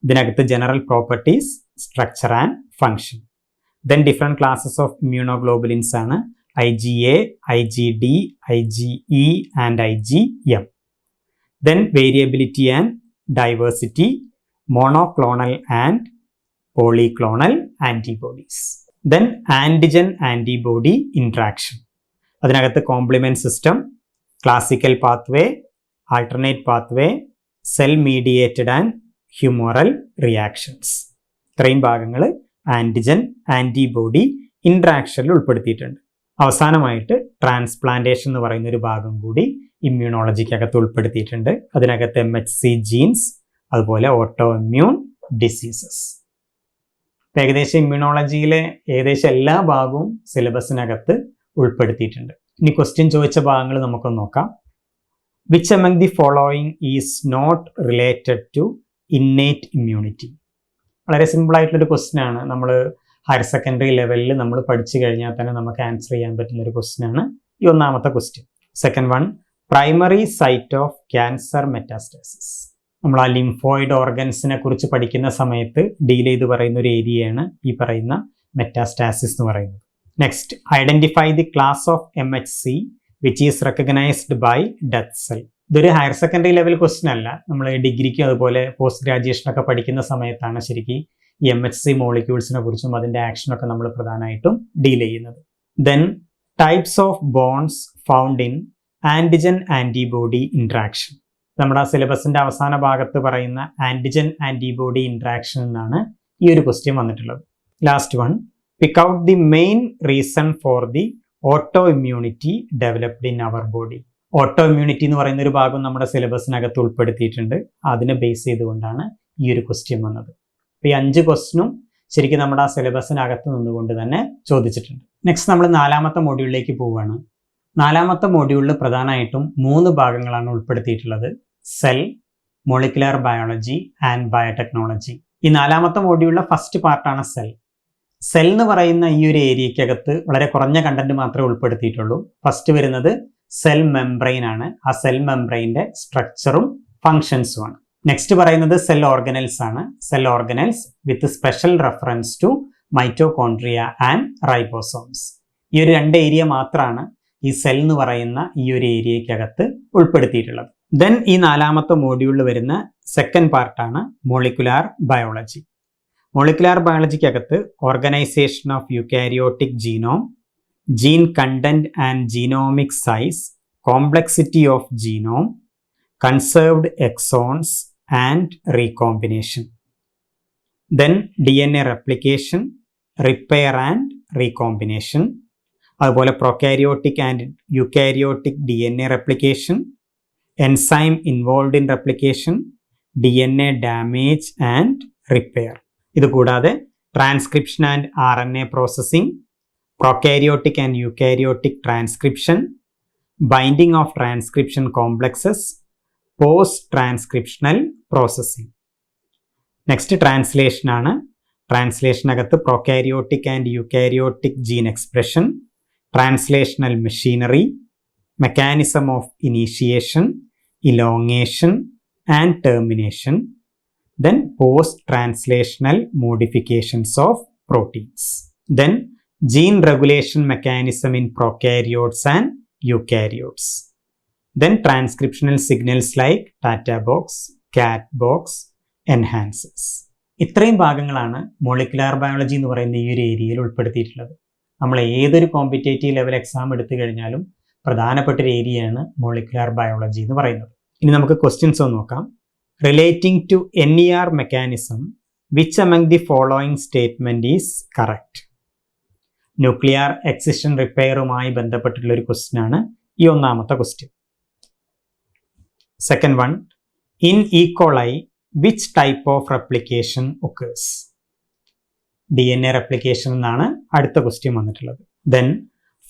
S1: ഇതിനകത്ത് general properties, structure and function. Then different classes of immunoglobulins ആണ് IgA, IgD, IgE and IgM. Then variability and diversity, monoclonal and polyclonal antibodies. Then antigen antibody interaction. അതിനകത്ത് complement system, classical pathway, alternate pathway, cell mediated and humoral reactions. ഇത്രയും ഭാഗങ്ങൾ antigen antibody ഇൻട്രാക്ഷനിൽ ഉൾപ്പെടുത്തിയിട്ടുണ്ട്. അവസാനമായിട്ട് transplantation എന്ന് പറയുന്ന ഒരു ഭാഗം കൂടി ഇമ്മ്യൂണോളജിക്കകത്ത് ഉൾപ്പെടുത്തിയിട്ടുണ്ട്. അതിനകത്ത് MHC ജീൻസ്, അതുപോലെ ഓട്ടോ ഇമ്മ്യൂൺ ഡിസീസസ്. ഏകദേശം ഇമ്മ്യൂണോളജിയിലെ ഏകദേശം എല്ലാ ഭാഗവും സിലബസിനകത്ത് ഉൾപ്പെടുത്തിയിട്ടുണ്ട്. ഇനി ക്വസ്റ്റ്യൻ ചോദിച്ച ഭാഗങ്ങൾ നമുക്കൊന്ന് നോക്കാം. Which among the following is not related to innate immunity? വളരെ സിമ്പിൾ ആയിട്ടുള്ളൊരു ക്വസ്റ്റ്യൻ ആണ്. നമ്മൾ ഹയർ സെക്കൻഡറി ലെവലിൽ നമ്മൾ പഠിച്ചു കഴിഞ്ഞാൽ തന്നെ നമുക്ക് ആൻസർ ചെയ്യാൻ പറ്റുന്ന ഒരു ക്വസ്റ്റ്യൻ ആണ് ഈ ഒന്നാമത്തെ question. Second one, primary site of cancer metastasis. നമ്മൾ ആ ലിംഫോയിഡ് ഓർഗൻസിനെ കുറിച്ച് പഠിക്കുന്ന സമയത്ത് ഡീൽ ചെയ്ത് പറയുന്ന ഒരു ഏരിയയാണ് ഈ പറയുന്ന മെറ്റാസ്റ്റാസിസ് എന്ന് പറയുന്നത്. Next, identify the class of MHC which is recognized by death cell. ഇതൊരു ഹയർ സെക്കൻഡറി ലെവൽ ക്വസ്റ്റ്യൻ അല്ല. നമ്മൾ ഡിഗ്രിക്കും അതുപോലെ പോസ്റ്റ് ഗ്രാജുവേഷനൊക്കെ പഠിക്കുന്ന സമയത്താണ് ശരിക്കും ഈ MHC മോളിക്യൂൾസിനെ കുറിച്ചും അതിൻ്റെ ആക്ഷനൊക്കെ നമ്മൾ പ്രധാനമായിട്ടും ഡീൽ ചെയ്യുന്നത്. Then types of bones found in antigen antibody interaction. നമ്മുടെ സിലബസിന്റെ അവസാന ഭാഗത്ത് പറയുന്ന ആൻറ്റിജൻ ആൻറ്റിബോഡി ഇൻട്രാക്ഷൻ എന്നാണ് ഈ ഒരു ക്വസ്റ്റ്യൻ വന്നിട്ടുള്ളത്. Last one, pick out the main reason for the auto immunity developed in our body. Auto immunity എന്ന് പറയുന്ന ഒരു ഭാഗം നമ്മുടെ സിലബസിനകത്ത് ഉൾപ്പെടുത്തിയിട്ടുണ്ട്. അതിനെ ബേസ് ചെയ്തുകൊണ്ടാണ് ഈ ഒരു ക്വസ്റ്റ്യൻ വന്നത്. അപ്പോൾ ഈ 5 ക്വസ്റ്റ്യനും ശരിക്കും നമ്മുടെ ആ സിലബസിനകത്ത് നിന്നുകൊണ്ട് തന്നെ ചോദിച്ചിട്ടുണ്ട്. നെക്സ്റ്റ് നമ്മൾ 4ാമത്തെ മോഡ്യൂളിലേക്ക് പോവുകയാണ്. 4ാമത്തെ മോഡ്യൂളിൽ പ്രധാനമായിട്ടും 3 ഭാഗങ്ങളാണ് ഉൾപ്പെടുത്തിയിട്ടുള്ളത്: cell, molecular biology and biotechnology. ഈ 4ാമത്തെ മോഡ്യൂളിലെ ഫസ്റ്റ് പാർട്ടാണ് സെൽ. സെൽ എന്ന് പറയുന്ന ഈ ഒരു ഏരിയക്കകത്ത് വളരെ കുറഞ്ഞ കണ്ടന്റ് മാത്രമേ ഉൾപ്പെടുത്തിയിട്ടുള്ളൂ. ഫസ്റ്റ് വരുന്നത് സെൽ മെംബ്രെയിൻ ആണ്. ആ സെൽ മെംബ്രെയിൻ്റെ സ്ട്രക്ചറും ഫങ്ഷൻസും ആണ്. നെക്സ്റ്റ് പറയുന്നത് സെൽ ഓർഗനൽസ് ആണ്. Cell organelles with special reference to mitochondria and ribosomes. ഈ ഒരു 2 ഏരിയ മാത്രമാണ് ഈ സെൽ എന്ന് പറയുന്ന ഈ ഒരു ഏരിയക്കകത്ത് ഉൾപ്പെടുത്തിയിട്ടുള്ളത്. ദെൻ ഈ 4ാമത്തെ മോഡ്യൂളിൽ വരുന്ന സെക്കൻഡ് പാർട്ടാണ് മോളിക്കുലാർ ബയോളജി. മോളിക്കുലാർ ബയോളജിക്കകത്ത് organisation of eukaryotic genome, gene content and genomic size, complexity of genome, conserved exons and recombination. Then DNA replication, repair and recombination, അതുപോലെ prokaryotic and eukaryotic DNA replication, enzyme involve in replication, DNA damage and repair. ഇതുകൂടാതെ transcription and RNA processing, prokaryotic and eukaryotic transcription, binding of transcription complexes, post transcriptional processing. Next translation ആണ്. ട്രാൻസ്ലേഷനകത്ത് prokaryotic and eukaryotic gene expression, translational machinery, mechanism of initiation, elongation and termination, then post-translational modifications of proteins, then gene regulation mechanism in prokaryotes and eukaryotes, then transcriptional signals like tata box, cat box, enhancers. ഇത്രയും ഭാഗങ്ങളാണ് molecular biology എന്ന് പറയുന്ന ഈ ഒരു ഏരിയയിൽ ഉൾപ്പെടുത്തിയിട്ടുള്ളത്. നമ്മൾ ഏതൊരു കോമ്പറ്റേറ്റീവ് ലെവൽ എക്സാം എടുത്തു കഴിഞ്ഞാലും പ്രധാനപ്പെട്ട ഒരു ഏരിയയാണ് മോളിക്കുലാർ ബയോളജി എന്ന് പറയുന്നത്. ഇനി നമുക്ക് ക്വസ്റ്റ്യൻസ് ഒന്ന് നോക്കാം. Relating to NER mechanism, which among the following statement is correct? Nuclear excision റിപ്പയറുമായി ബന്ധപ്പെട്ടിട്ടുള്ള ഒരു ക്വസ്റ്റ്യൻ ആണ് ഈ 1ാമത്തെ question. Second one, in E coli which type of replication occurs? DNA replication എന്നാണ് അടുത്ത ക്വസ്റ്റ്യൻ വന്നിട്ടുള്ളത്. Then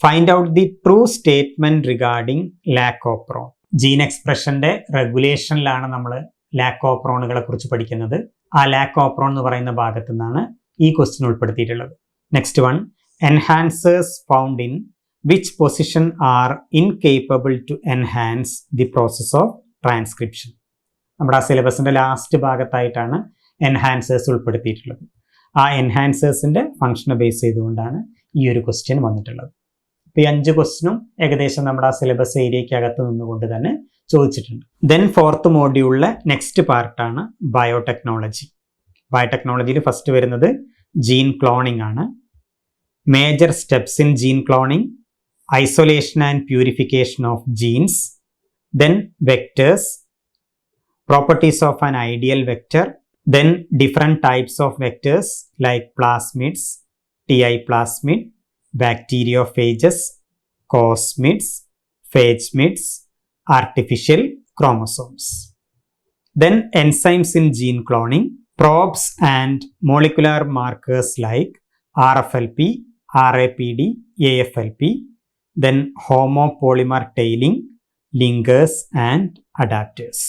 S1: find out the true statement regarding lac operon. Gene എക്സ്പ്രഷന്റെ റെഗുലേഷനിലാണ് നമ്മൾ ലാക്കോപ്രോണുകളെ കുറിച്ച് പഠിക്കുന്നത്. ആ ലാക്കോപ്രോൺ എന്ന് പറയുന്ന ഭാഗത്തു നിന്നാണ് ഈ ക്വസ്റ്റ്യൻ ഉൾപ്പെടുത്തിയിട്ടുള്ളത്. Next one, enhancers found in which position are incapable to enhance the process of transcription. നമ്മുടെ ആ സിലബസിന്റെ ലാസ്റ്റ് ഭാഗത്തായിട്ടാണ് എൻഹാൻസേഴ്സ് ഉൾപ്പെടുത്തിയിട്ടുള്ളത്. ആ എൻഹാൻസേഴ്സിന്റെ ഫംഗ്ഷനെ ബേസ് ചെയ്തുകൊണ്ടാണ് ഈ ഒരു ക്വസ്റ്റ്യൻ വന്നിട്ടുള്ളത്. ഇപ്പോൾ ഈ 5 ക്വസ്റ്റ്യനും ഏകദേശം നമ്മുടെ ആ സിലബസ് ഏരിയയ്ക്കകത്ത് നിന്നുകൊണ്ട് തന്നെ ചോദിച്ചിട്ടുണ്ട്. ദെൻ 4th മോഡ്യൂളിലെ നെക്സ്റ്റ് പാർട്ടാണ് ബയോടെക്നോളജി. ബയോടെക്നോളജിയിൽ ഫസ്റ്റ് വരുന്നത് ജീൻ ക്ലോണിംഗ് ആണ്. Major steps in gene cloning, isolation and purification of genes, then vectors, properties of an ideal vector, then different types of vectors like plasmids, TI plasmid, bacteriophages, cosmids, phagemids, artificial chromosomes. Then enzymes in gene cloning, probes and molecular markers like RFLP, RAPD, AFLP, then homopolymer tailing, linkers and adapters.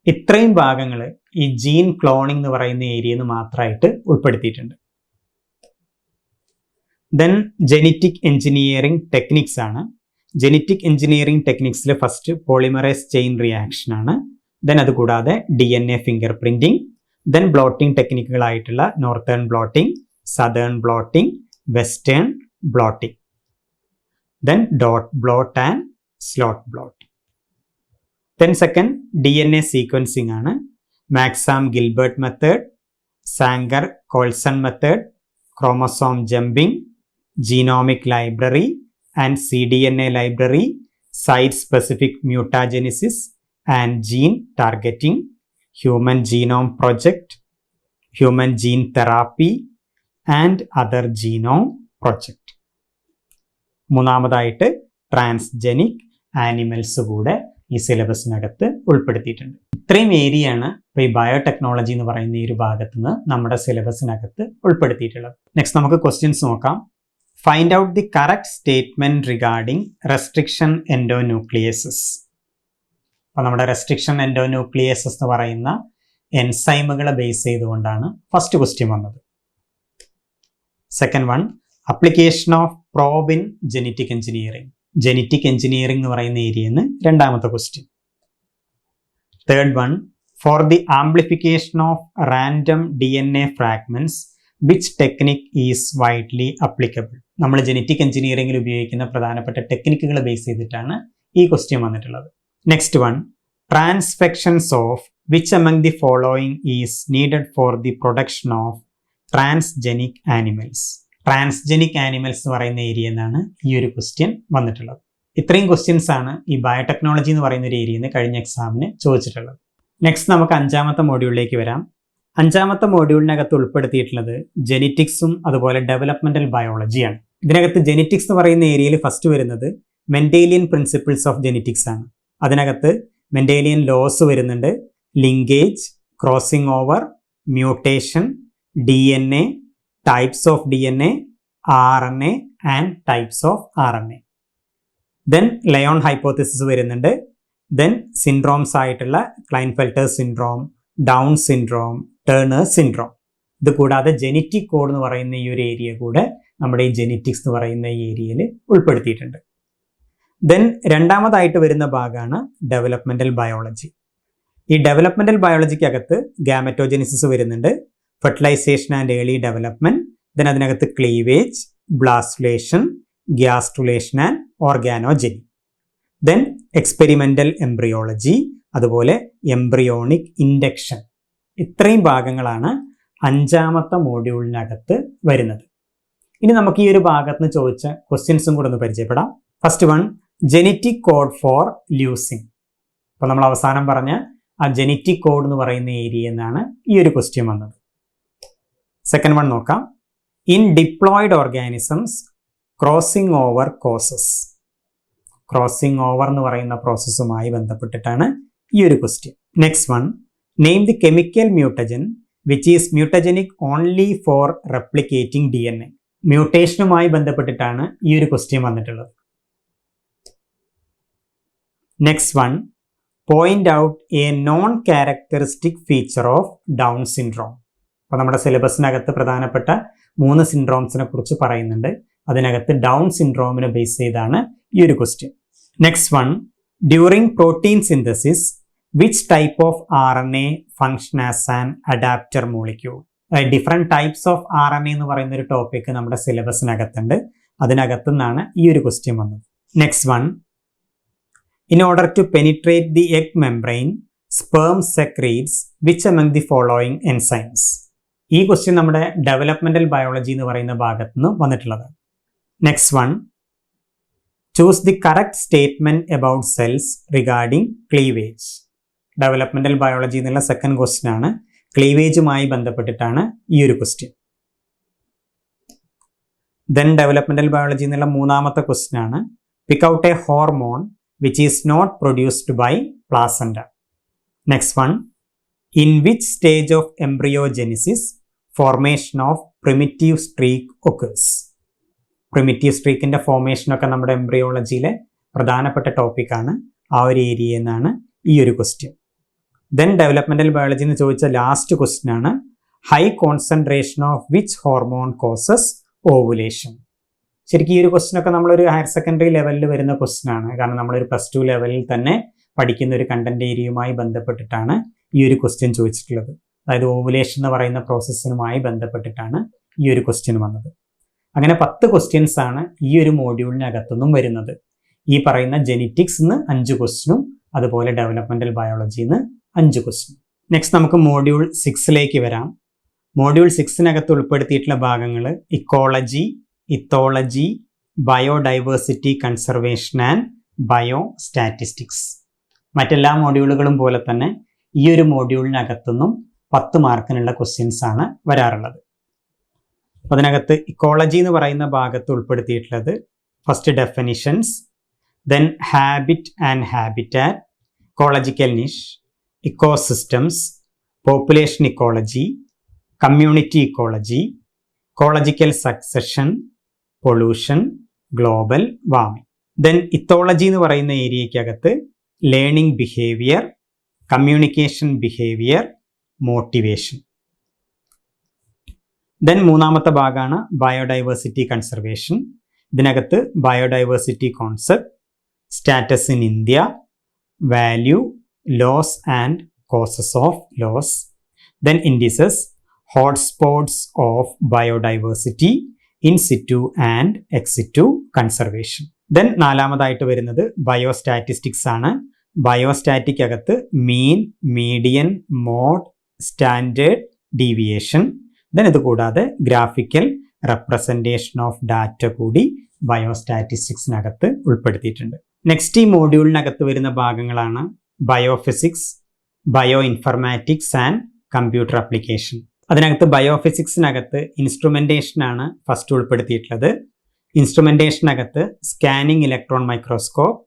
S1: ഇത്രയും ഭാഗങ്ങൾ ഈ gene cloning എന്ന് പറയുന്ന ഏരിയയിൽ നിന്ന് മാത്രമായിട്ട് ഉൾപ്പെടുത്തിയിട്ടുണ്ട്. Then genetic engineering techniques ആണ്. ജെനറ്റിക് എഞ്ചിനീയറിംഗ് ടെക്നിക്സിൽ ഫസ്റ്റ് പോളിമറൈസ് ചെയിൻ റിയാക്ഷൻ ആണ്. ദെൻ അതുകൂടാതെ DNA fingerprinting, then blotting ടെക്നിക്കുകളായിട്ടുള്ള northern blotting, southern blotting, western blotting, then dot blot and slot blot. Then second DNA sequencing ആണ്. Maxam Gilbert method, Sanger Coulson method, chromosome jumping, genomic library and cDNA library, site specific mutagenesis and gene targeting, human genome project, human gene therapy and other genome project. മൂന്നാമതായിട്ട് transgenic animals കൂടെ ഈ സിലബസിനകത്ത് ഉൾപ്പെടുത്തിയിട്ടുണ്ട്. ഇത്രയും ഏരിയയാണ് ഇപ്പോൾ ഈ biotechnology എന്ന് പറയുന്ന ഈ ഒരു ഭാഗത്ത് നിന്ന് നമ്മുടെ സിലബസിനകത്ത് ഉൾപ്പെടുത്തിയിട്ടുള്ളത്. നെക്സ്റ്റ് നമുക്ക് ക്വസ്റ്റ്യൻസ് നോക്കാം. Find out the correct statement regarding restriction endonucleases. അപ്പോൾ നമ്മുടെ റെസ്ട്രിക്ഷൻ എൻഡോന്യൂക്ലിയസസ് എന്ന് പറയുന്ന എൻസൈമുകളെ ബേസ് ചെയ്തുകൊണ്ടാണ് ഫസ്റ്റ് ക്വസ്റ്റ്യൻ വന്നത്. Second one, application of probe in genetic engineering. Genetic engineering എന്ന് പറയുന്ന ഏരിയയിൽ നിന്ന് രണ്ടാമത്തെ question. Third one, for the amplification of random DNA fragments which technique is widely applicable. നമ്മൾ ജെനറ്റിക് എഞ്ചിനീയറിംഗിൽ ഉപയോഗിക്കുന്ന പ്രധാനപ്പെട്ട ടെക്നിക്കുകൾ ബേസ് ചെയ്തിട്ടാണ് ഈ ക്വസ്റ്റ്യൻ വന്നിട്ടുള്ളത്. Next one, transfections of which among the following is needed for the production of transgenic animals. Transgenic animals എന്ന് പറയുന്ന ഏരിയ എന്നാണ് ഈ ഒരു ക്വസ്റ്റ്യൻ വന്നിട്ടുള്ളത്. ഇത്രയും ക്വസ്റ്റ്യൻസ് ആണ് ഈ ബയോടെക്നോളജി എന്ന് പറയുന്ന ഒരു ഏരിയയിൽ നിന്ന് കഴിഞ്ഞ എക്സാമിന് ചോദിച്ചിട്ടുള്ളത്. നെക്സ്റ്റ് നമുക്ക് അഞ്ചാമത്തെ മോഡ്യൂളിലേക്ക് വരാം. അഞ്ചാമത്തെ മോഡ്യൂളിനകത്ത് ഉൾപ്പെടുത്തിയിട്ടുള്ളത് ജെനറ്റിക്സും അതുപോലെ ഡെവലപ്മെന്റൽ ബയോളജിയാണ്. ഇതിനകത്ത് ജെനറ്റിക്സ് എന്ന് പറയുന്ന ഏരിയയിൽ ഫസ്റ്റ് വരുന്നത് മെൻഡേലിയൻ പ്രിൻസിപ്പിൾസ് ഓഫ് ജെനറ്റിക്സ് ആണ്. അതിനകത്ത് മെൻഡേലിയൻ ലോസ് വരുന്നുണ്ട്, linkage, crossing over, mutation, DNA, types of DNA, RNA and types of RNA. Then Lyon hypothesis വരുന്നുണ്ട്. ദെൻ സിൻഡ്രോംസ് ആയിട്ടുള്ള Klinefelter syndrome, Down syndrome, Turner syndrome. ഇത് കൂടാതെ genetic code എന്ന് പറയുന്ന ഈ ഒരു ഏരിയ കൂടെ നമ്മുടെ ഈ ജെനറ്റിക്സ് എന്ന് പറയുന്ന ഈ ഏരിയയിൽ ഉൾപ്പെടുത്തിയിട്ടുണ്ട്. ദെൻ രണ്ടാമതായിട്ട് വരുന്ന ഭാഗമാണ് ഡെവലപ്മെന്റൽ ബയോളജി. ഈ ഡെവലപ്മെന്റൽ ബയോളജിക്കകത്ത് ഗാമറ്റോജെനിസിസ് വരുന്നുണ്ട്, fertilisation and early development, then അതിനകത്ത് cleavage, blastulation, gastrulation and organogeny, then experimental embryology, അതുപോലെ എംബ്രിയോണിക് ഇൻഡക്ഷൻ. ഇത്രയും ഭാഗങ്ങളാണ് അഞ്ചാമത്തെ മോഡ്യൂളിനകത്ത് വരുന്നത്. ഇനി നമുക്ക് ഈ ഒരു ഭാഗത്ത് നിന്ന് ചോദിച്ച ക്വസ്റ്റ്യൻസും കൂടെ ഒന്ന് പരിചയപ്പെടാം. First one, genetic code for losing. അപ്പോൾ നമ്മൾ അവസാനം പറഞ്ഞ ആ ജെനറ്റിക് കോഡ് എന്ന് പറയുന്ന ഏരിയ എന്നാണ് ഈ ഒരു ക്വസ്റ്റ്യൻ വന്നത്. സെക്കൻഡ് വൺ നോക്കാം. In diploid organisms crossing over causes. Crossing over എന്ന് പറയുന്ന പ്രോസസ്സുമായി ബന്ധപ്പെട്ടിട്ടാണ് ഈ ഒരു question. Next one, name the chemical mutagen which is mutagenic only for replicating DNA. മ്യൂട്ടേഷനുമായി ബന്ധപ്പെട്ടിട്ടാണ് ഈ ഒരു ക്വസ്റ്റ്യൻ വന്നിട്ടുള്ളത്. Next one, point out a non characteristic feature of Down syndrome. അപ്പോൾ നമ്മുടെ സിലബസിനകത്ത് പ്രധാനപ്പെട്ട 3 സിൻഡ്രോംസിനെ കുറിച്ച് പറയുന്നുണ്ട്. അതിനകത്ത് ഡൗൺ സിൻഡ്രോമിനെ ബേസ് ചെയ്താണ് ഈ ഒരു question. Next one, during protein synthesis which type of RNA function as an adapter molecule. Different types of RNA എന്ന് പറയുന്ന ഒരു ടോപ്പിക് നമ്മുടെ സിലബസിനകത്തുണ്ട്. അതിനകത്തു നിന്നാണ് ഈ ഒരു ക്വസ്റ്റ്യൻ വന്നത്. Next one, in order to penetrate the egg membrane sperm secretes which among the following enzymes. ഈ ക്വസ്റ്റ്യൻ നമ്മുടെ ഡെവലപ്മെന്റൽ ബയോളജി എന്ന് പറയുന്ന ഭാഗത്തു നിന്ന് വന്നിട്ടുള്ളതാണ്. Next one, choose the correct statement about cells regarding cleavage. Developmental biology എന്നുള്ള second question ആണ്. ക്ലീവേജുമായി ബന്ധപ്പെട്ടിട്ടാണ് ഈ ഒരു ക്വസ്റ്റ്യൻ. ദെൻ ഡെവലപ്മെന്റൽ ബയോളജി എന്നുള്ള മൂന്നാമത്തെ ക്വസ്റ്റ്യൻ ആണ്. Pick out a hormone which is not produced by placenta. Next one, in which stage of embryogenesis formation of primitive streak occurs. Primitive സ്ട്രീക്കിന്റെ ഫോർമേഷനൊക്കെ നമ്മുടെ എംബ്രിയോളജിയിലെ പ്രധാനപ്പെട്ട ടോപ്പിക്കാണ്. ആ ഒരു ഏരിയയിൽ നിന്നാണ് ഈ ഒരു ക്വസ്റ്റ്യൻ. ദെൻ ഡെവലപ്മെന്റൽ ബയോളജി എന്ന് ചോദിച്ച ലാസ്റ്റ് ക്വസ്റ്റ്യൻ ആണ്. High concentration of which hormone causes ovulation. ശരിക്കും ഈ ഒരു ക്വസ്റ്റ്യൻ ഒക്കെ നമ്മളൊരു ഹയർ സെക്കൻഡറി ലെവലിൽ വരുന്ന ക്വസ്റ്റ്യൻ ആണ്. കാരണം നമ്മളൊരു +2 ലെവലിൽ തന്നെ പഠിക്കുന്ന ഒരു കണ്ടന്റ് ഏരിയയുമായി ബന്ധപ്പെട്ടിട്ടാണ് ഈ ഒരു ക്വസ്റ്റ്യൻ ചോദിച്ചിട്ടുള്ളത്. അതായത് ഓവുലേഷൻ എന്ന് പറയുന്ന പ്രോസസ്സിനുമായി ബന്ധപ്പെട്ടിട്ടാണ് ഈ ഒരു ക്വസ്റ്റ്യൻ വന്നത്. അങ്ങനെ 10 ക്വസ്റ്റ്യൻസ് ആണ് ഈ ഒരു മോഡ്യൂളിനകത്തുനിന്നും വരുന്നത്. ഈ പറയുന്ന ജെനറ്റിക്സ് 5 ക്വസ്റ്റ്യനും അതുപോലെ ഡെവലപ്മെന്റൽ ബയോളജിന്ന് 5 ക്വസ്റ്റ്യനും. നെക്സ്റ്റ് നമുക്ക് മോഡ്യൂൾ 6ലേക്ക് വരാം. മോഡ്യൂൾ 6നകത്ത് ഉൾപ്പെടുത്തിയിട്ടുള്ള ഭാഗങ്ങൾ ecology, ethology, biodiversity conservation and bio statistics. മറ്റെല്ലാ മോഡ്യൂളുകളും പോലെ തന്നെ ഈ ഒരു മോഡ്യൂളിനകത്തുനിന്നും 10 മാർക്കിനുള്ള ക്വസ്റ്റ്യൻസ് ആണ് വരാറുള്ളത്. അതിനകത്ത് ഇക്കോളജി എന്ന് പറയുന്ന ഭാഗത്ത് ഉൾപ്പെടുത്തിയിട്ടുള്ളത് first definitions, then habit and habitat, ecological niche, ecosystems, population ecology, community ecology, ecological succession, pollution, global warming. Then ethology എന്ന് പറയുന്ന ഏരിയയ്ക്കകത്ത് learning behaviour, communication behaviour, motivation. Then മൂന്നാമത്തെ ഭാഗമാണ് ബയോഡൈവേഴ്സിറ്റി കൺസർവേഷൻ. ഇതിനകത്ത് biodiversity concept, status in India, value, loss and causes of loss. Then indices, hotspots of biodiversity, in situ and ex situ conservation. Then നാലാമതായിട്ട് വരുന്നത് biostatistics ആണ്. Biostatistics അകത്ത് mean, median, mode, standard deviation. Then ഇത് കൂടാതെ graphical representation of data കൂടി ബയോസ്റ്റാറ്റിസ്റ്റിക്സിനകത്ത് ഉൾപ്പെടുത്തിയിട്ടുണ്ട്. Next ഈ മോഡ്യൂളിനകത്ത് വരുന്ന ഭാഗങ്ങളാണ് biophysics, bioinformatics and computer application. അതിനകത്ത് ബയോഫിസിക്സിനകത്ത് ഇൻസ്ട്രുമെന്റേഷനാണ് ഫസ്റ്റ് ഉൾപ്പെടുത്തിയിട്ടുള്ളത്. ഇൻസ്ട്രുമെന്റേഷനകത്ത് scanning electron microscope,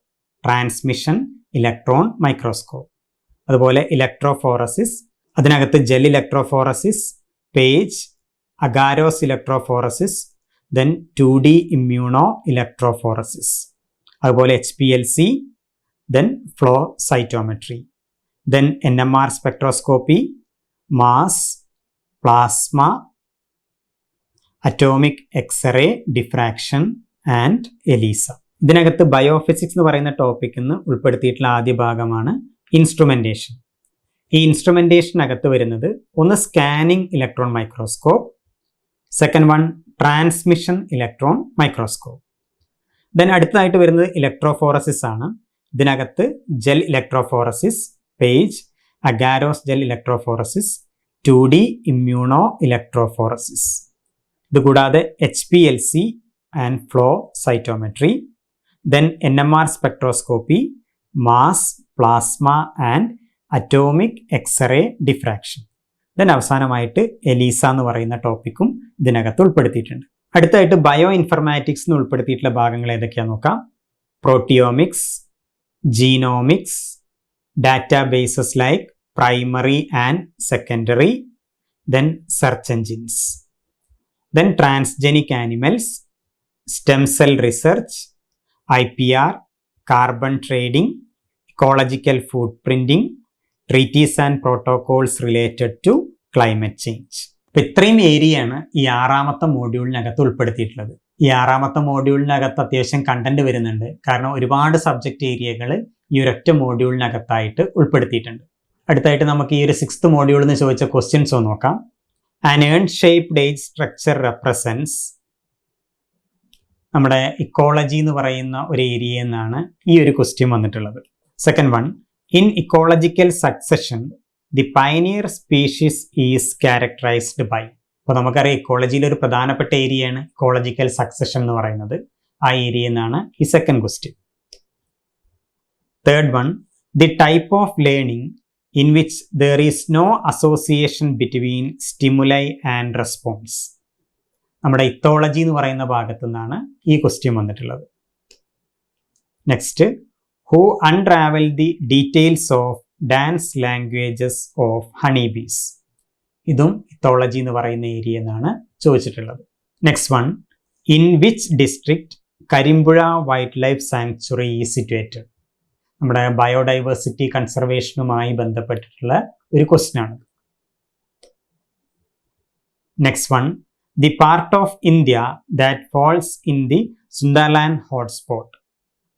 S1: transmission electron microscope, അതുപോലെ ഇലക്ട്രോഫോറസിസ്. അതിനകത്ത് gel electrophoresis, PAGE, agarose electrophoresis, then 2D immunoelectrophoresis, അതുപോലെ HPLC, then flow cytometry, then NMR spectroscopy, mass, plasma, atomic X ray diffraction and ELISA. ഇതിനകത്ത് biophysics എന്ന് പറയുന്ന ടോപ്പിക്കിൽ നിന്ന് ഉൾപ്പെടുത്തിയിട്ടുള്ള ആദ്യ ഭാഗമാണ് ഇൻസ്ട്രുമെന്റേഷൻ. ഈ ഇൻസ്ട്രുമെന്റേഷനകത്ത് വരുന്നത് ഒന്ന് scanning electron microscope, second one transmission electron microscope. Then അടുത്തതായിട്ട് വരുന്നത് ഇലക്ട്രോഫോറസിസ് ആണ്. ഇതിനകത്ത് gel electrophoresis, PAGE, agarose gel electrophoresis, 2D immunoelectrophoresis. ഇതുകൂടാതെ HPLC and flow cytometry, then NMR spectroscopy, mass, plasma and atomic X ray diffraction. Then അവസാനമായിട്ട് ELISA എന്ന് പറയുന്ന ടോപ്പിക്കും ഇതിനകത്ത് ഉൾപ്പെടുത്തിയിട്ടുണ്ട്. അടുത്തായിട്ട് ബയോ ഇൻഫർമാറ്റിക്സ് എന്ന് ഉൾപ്പെടുത്തിയിട്ടുള്ള ഭാഗങ്ങൾ ഏതൊക്കെയാണെന്ന് നോക്കാം. Proteomics, genomics, databases like primary and secondary, then search engines, then transgenic animals, stem cell research, IPR, carbon trading, ecological food printing, treaties and protocols related to climate change. അപ്പം ഇത്രയും ഏരിയയാണ് ഈ 6ാമത്തെ മോഡ്യൂളിനകത്ത് ഉൾപ്പെടുത്തിയിട്ടുള്ളത്. ഈ 6ാമത്തെ മോഡ്യൂളിനകത്ത് അത്യാവശ്യം കണ്ടന്റ് വരുന്നുണ്ട്. കാരണം ഒരുപാട് സബ്ജക്റ്റ് ഏരിയകൾ ഈ ഒരൊറ്റ മോഡ്യൂളിനകത്തായിട്ട് ഉൾപ്പെടുത്തിയിട്ടുണ്ട്. അടുത്തായിട്ട് നമുക്ക് ഈ ഒരു 6th മോഡ്യൂളിൽ നിന്ന് ചോദിച്ച ക്വസ്റ്റ്യൻസ് ഒന്ന് നോക്കാം. An urn shaped age structure represents. നമ്മുടെ ഇക്കോളജി എന്ന് പറയുന്ന ഒരു ഏരിയയിൽ നിന്നാണ് ഈ ഒരു ക്വസ്റ്റ്യൻ വന്നിട്ടുള്ളത്. Second one, in ecological succession the pioneer species is characterized by. അപ്പോൾ നമുക്കറിയാം ഇക്കോളജിയിൽ ഒരു പ്രധാനപ്പെട്ട ഏരിയയാണ് ഇക്കോളജിക്കൽ സക്സഷൻ എന്ന് പറയുന്നത്. ആ ഏരിയയിൽ നിന്നാണ് ഈ second question. Third one, the type of learning in which there is no association between stimuli and response. നമ്മുടെ ഇത്തോളജി എന്ന് പറയുന്ന ഭാഗത്തു നിന്നാണ് ഈ ക്വസ്റ്റ്യൻ വന്നിട്ടുള്ളത്. Next, who unravel the details of dance languages of honey bees. ഇതും ethology എന്ന് പറയുന്ന ഏരിയ എന്നാണ് ചോദിച്ചിട്ടുള്ളത്. Next one, in which district Karimpuzha wildlife sanctuary is situated. നമ്മുടെ ബയോഡൈവേഴ്സിറ്റി കൺസർവേഷനുമായി ബന്ധപ്പെട്ടിട്ടുള്ള ഒരു ക്വസ്റ്റ്യൻ ആണ്. Next one, the part of India that falls in the Sundaland hotspot.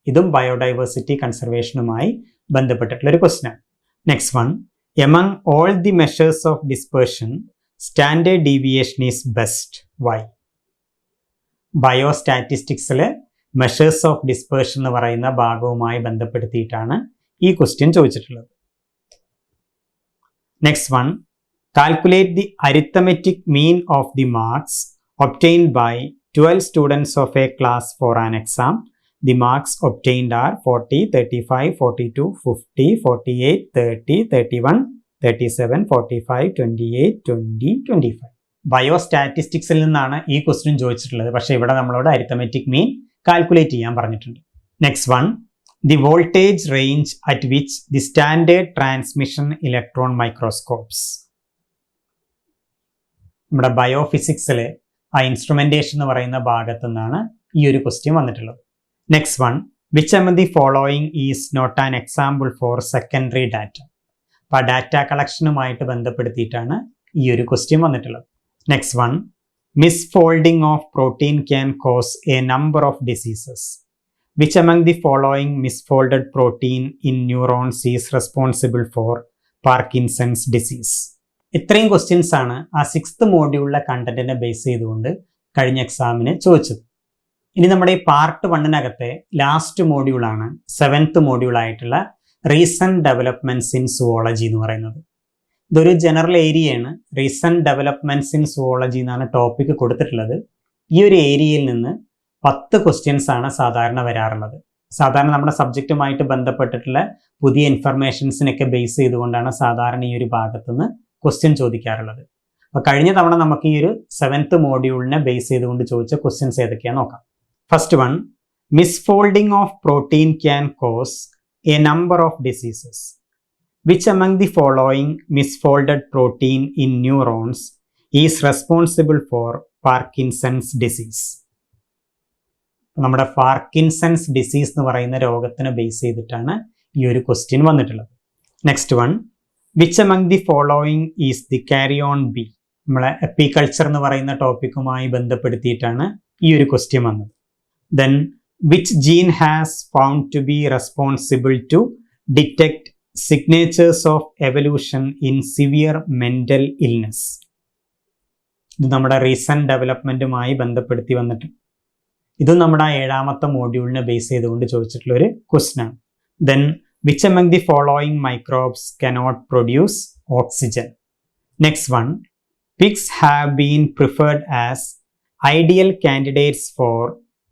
S1: ഇതും ബയോഡൈവേഴ്സിറ്റി കൺസർവേഷനുമായി ബന്ധപ്പെട്ടിട്ടുള്ള ഒരു ക്വസ്റ്റ്യൻ ആണ്. Next one, among all the measures of dispersion standard deviation is best. Why? ബയോസ്റ്റാറ്റിസ്റ്റിക്സിലെ മെഷേഴ്സ് ഓഫ് ഡിസ്പേർഷൻ എന്ന് പറയുന്ന ഭാഗവുമായി ബന്ധപ്പെടുത്തിയിട്ടാണ് ഈ ക്വസ്റ്റ്യൻ ചോദിച്ചിട്ടുള്ളത്. Next one, calculate the arithmetic mean of the marks obtained by 12 students of a class for an exam. The marks obtained are 40, 35, 42, 50, 48, 30, 31, 37, 45, 28, 20, 25. ബയോസ്റ്റാറ്റിസ്റ്റിക്സിൽ നിന്നാണ് ഈ question ചോദിച്ചിട്ടുള്ളത്. പക്ഷേ ഇവിടെ നമ്മളോട് അരിത്തമെറ്റിക് മീൻ കാൽക്കുലേറ്റ് ചെയ്യാൻ പറഞ്ഞിട്ടുണ്ട്. Next one, the voltage range at which the standard transmission electron microscopes. നമ്മുടെ ബയോഫിസിക്സിലെ ആ ഇൻസ്ട്രുമെന്റേഷൻ എന്ന് പറയുന്ന ഭാഗത്തു നിന്നാണ് ഈ ഒരു ക്വസ്റ്റ്യൻ വന്നിട്ടുള്ളത്. Next one, which among the following is not an example for secondary data. അപ്പോൾ ഡാറ്റ കളക്ഷനുമായിട്ട് ബന്ധപ്പെടുത്തിയിട്ടാണ് ഈ ഒരു ക്വസ്റ്റ്യൻ വന്നിട്ടുള്ളത്. Next one, misfolding of protein can cause a number of diseases. Which among the following misfolded protein in neurons is responsible for Parkinson's disease. ഇത്രയും questions ആണ് ആ 6th മോഡ്യൂളിലെ കണ്ടന്റിനെ base ചെയ്തുകൊണ്ട് കഴിഞ്ഞ എക്സാമിന് ചോദിച്ചത്. ഇനി നമ്മുടെ ഈ പാർട്ട് 1-നകത്തെ ലാസ്റ്റ് മോഡ്യൂളാണ് 7th മോഡ്യൂളായിട്ടുള്ള റീസെന്റ് ഡെവലപ്മെന്റ്സ് ഇൻ സുവോളജി എന്ന് പറയുന്നത്. ഇതൊരു ജനറൽ ഏരിയയാണ്. റീസെന്റ് ഡെവലപ്മെന്റ്സ് ഇൻ സുവോളജി എന്നാണ് ടോപ്പിക് കൊടുത്തിട്ടുള്ളത്. ഈ ഒരു ഏരിയയിൽ നിന്ന് 10 ക്വസ്റ്റ്യൻസ് ആണ് സാധാരണ വരാറുള്ളത്. സാധാരണ നമ്മുടെ സബ്ജക്റ്റുമായിട്ട് ബന്ധപ്പെട്ടിട്ടുള്ള പുതിയ ഇൻഫർമേഷൻസിനൊക്കെ ബേസ് ചെയ്തുകൊണ്ടാണ് സാധാരണ ഈ ഒരു ഭാഗത്തുനിന്ന് ക്വസ്റ്റ്യൻ ചോദിക്കാറുള്ളത്. അപ്പോൾ കഴിഞ്ഞ തവണ നമുക്ക് ഈ ഒരു 7th മോഡ്യൂളിനെ ബേസ് ചെയ്തുകൊണ്ട് ചോദിച്ച ക്വസ്റ്റ്യൻസ് ഏതൊക്കെയാണെന്ന് നോക്കാം. First one, misfolding of protein can cause a number of diseases. Which among the following misfolded protein in neurons is responsible for Parkinson's disease. നമ്മുടെ പാർക്കിൻസൺസ് ഡിസീസ് എന്ന് പറയുന്ന രോഗത്തിനെ ബേസ് ചെയ്തിട്ടാണ് ഈ ഒരു ക്വസ്റ്റ്യൻ വന്നിട്ടുള്ളത്. Next one, which among the following is the carrion bee. നമ്മളെ apiculture എന്ന് പറയുന്ന ടോപ്പിക്കുമായി ബന്ധപ്പെടുത്തിയിട്ടാണ് ഈ ഒരു ക്വസ്റ്റ്യൻ വന്നത്. Then which gene has found to be responsible to detect signatures of evolution in severe mental illness. ഇത് നമ്മുടെ റീസെന്റ് ഡെവലപ്മെന്റുമായി ബന്ധപ്പെടുത്തി വന്നിട്ട് ഇതും നമ്മുടെ 7ാമത്തെ മോഡ്യൂളിനെ ബേസ് ചെയ്തുകൊണ്ട് ചോദിച്ചിട്ടുള്ള ഒരു ക്വസ്റ്റ്യൻ ആണ്. Then which among the following microbes cannot produce oxygen? Next one, pigs have been preferred as ideal candidates for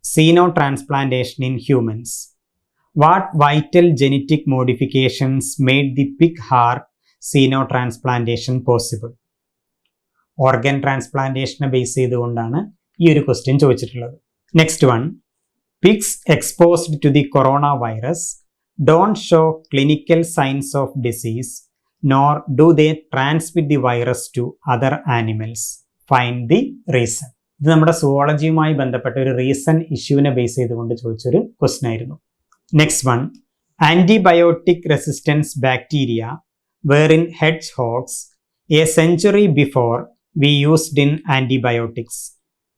S1: xenotransplantation in humans. What vital genetic modifications made the pig heart xenotransplantation possible? Organ transplantation base ചെയ്തുകൊണ്ടാണ് ഈ ഒരു question ചോദിച്ചിട്ടുള്ളത്. Next one, pigs exposed to the coronavirus don't show clinical signs of disease, nor do they transmit the virus to other animals. Find the reason. ഇത് നമ്മുടെ സുവോളജിയുമായി ബന്ധപ്പെട്ട ഒരു reason ഇഷ്യൂവിനെ base ചെയ്തുകൊണ്ട് ചോദിച്ചൊരു ക്വസ്റ്റ്യൻ ആയിരുന്നു. Next one, antibiotic resistance bacteria were in hedgehogs a century before we used in antibiotics.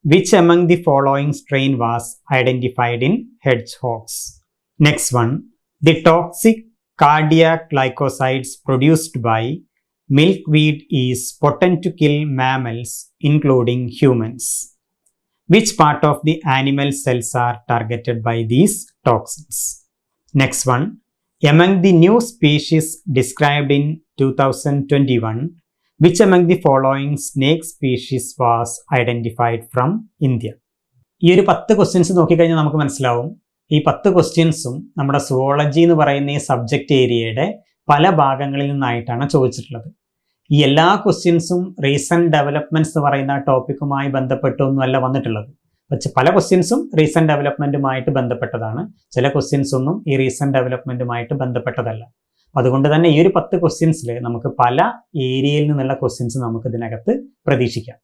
S1: Which among the following strain was identified in hedgehogs? Next one, the toxic cardiac glycosides produced by milkweed is potent to kill mammals including humans. Which part of the animal cells are targeted by these toxins? Next one, among the new species described in 2021, which among the following snake species was identified from India? ഈ ഒരു 10 questions നോക്കിക്കഴിഞ്ഞാൽ നമുക്ക് മനസ്സിലാവും ഈ 10 ക്വസ്റ്റ്യൻസും നമ്മുടെ zoology എന്ന് പറയുന്ന ഈ സബ്ജക്റ്റ് ഏരിയയുടെ പല ഭാഗങ്ങളിൽ നിന്നായിട്ടാണ് ചോദിച്ചിട്ടുള്ളത്. ഈ എല്ലാ ക്വസ്റ്റ്യൻസും റീസെന്റ് ഡെവലപ്മെന്റ്സ് എന്ന് പറയുന്ന ടോപ്പിക്കുമായി ബന്ധപ്പെട്ടൊന്നുമല്ല വന്നിട്ടുള്ളത്. പക്ഷെ പല ക്വസ്റ്റ്യൻസും റീസെന്റ് ഡെവലപ്മെന്റുമായിട്ട് ബന്ധപ്പെട്ടതാണ്. ചില ക്വസ്റ്റ്യൻസ് ഒന്നും ഈ റീസെന്റ് ഡെവലപ്മെന്റുമായിട്ട് ബന്ധപ്പെട്ടതല്ല. അതുകൊണ്ട് തന്നെ ഈ ഒരു 10 ക്വസ്റ്റ്യൻസിൽ നമുക്ക് പല ഏരിയയിൽ നിന്നുള്ള ക്വസ്റ്റ്യൻസ് നമുക്ക് ഇതിനകത്ത് പ്രതീക്ഷിക്കാം.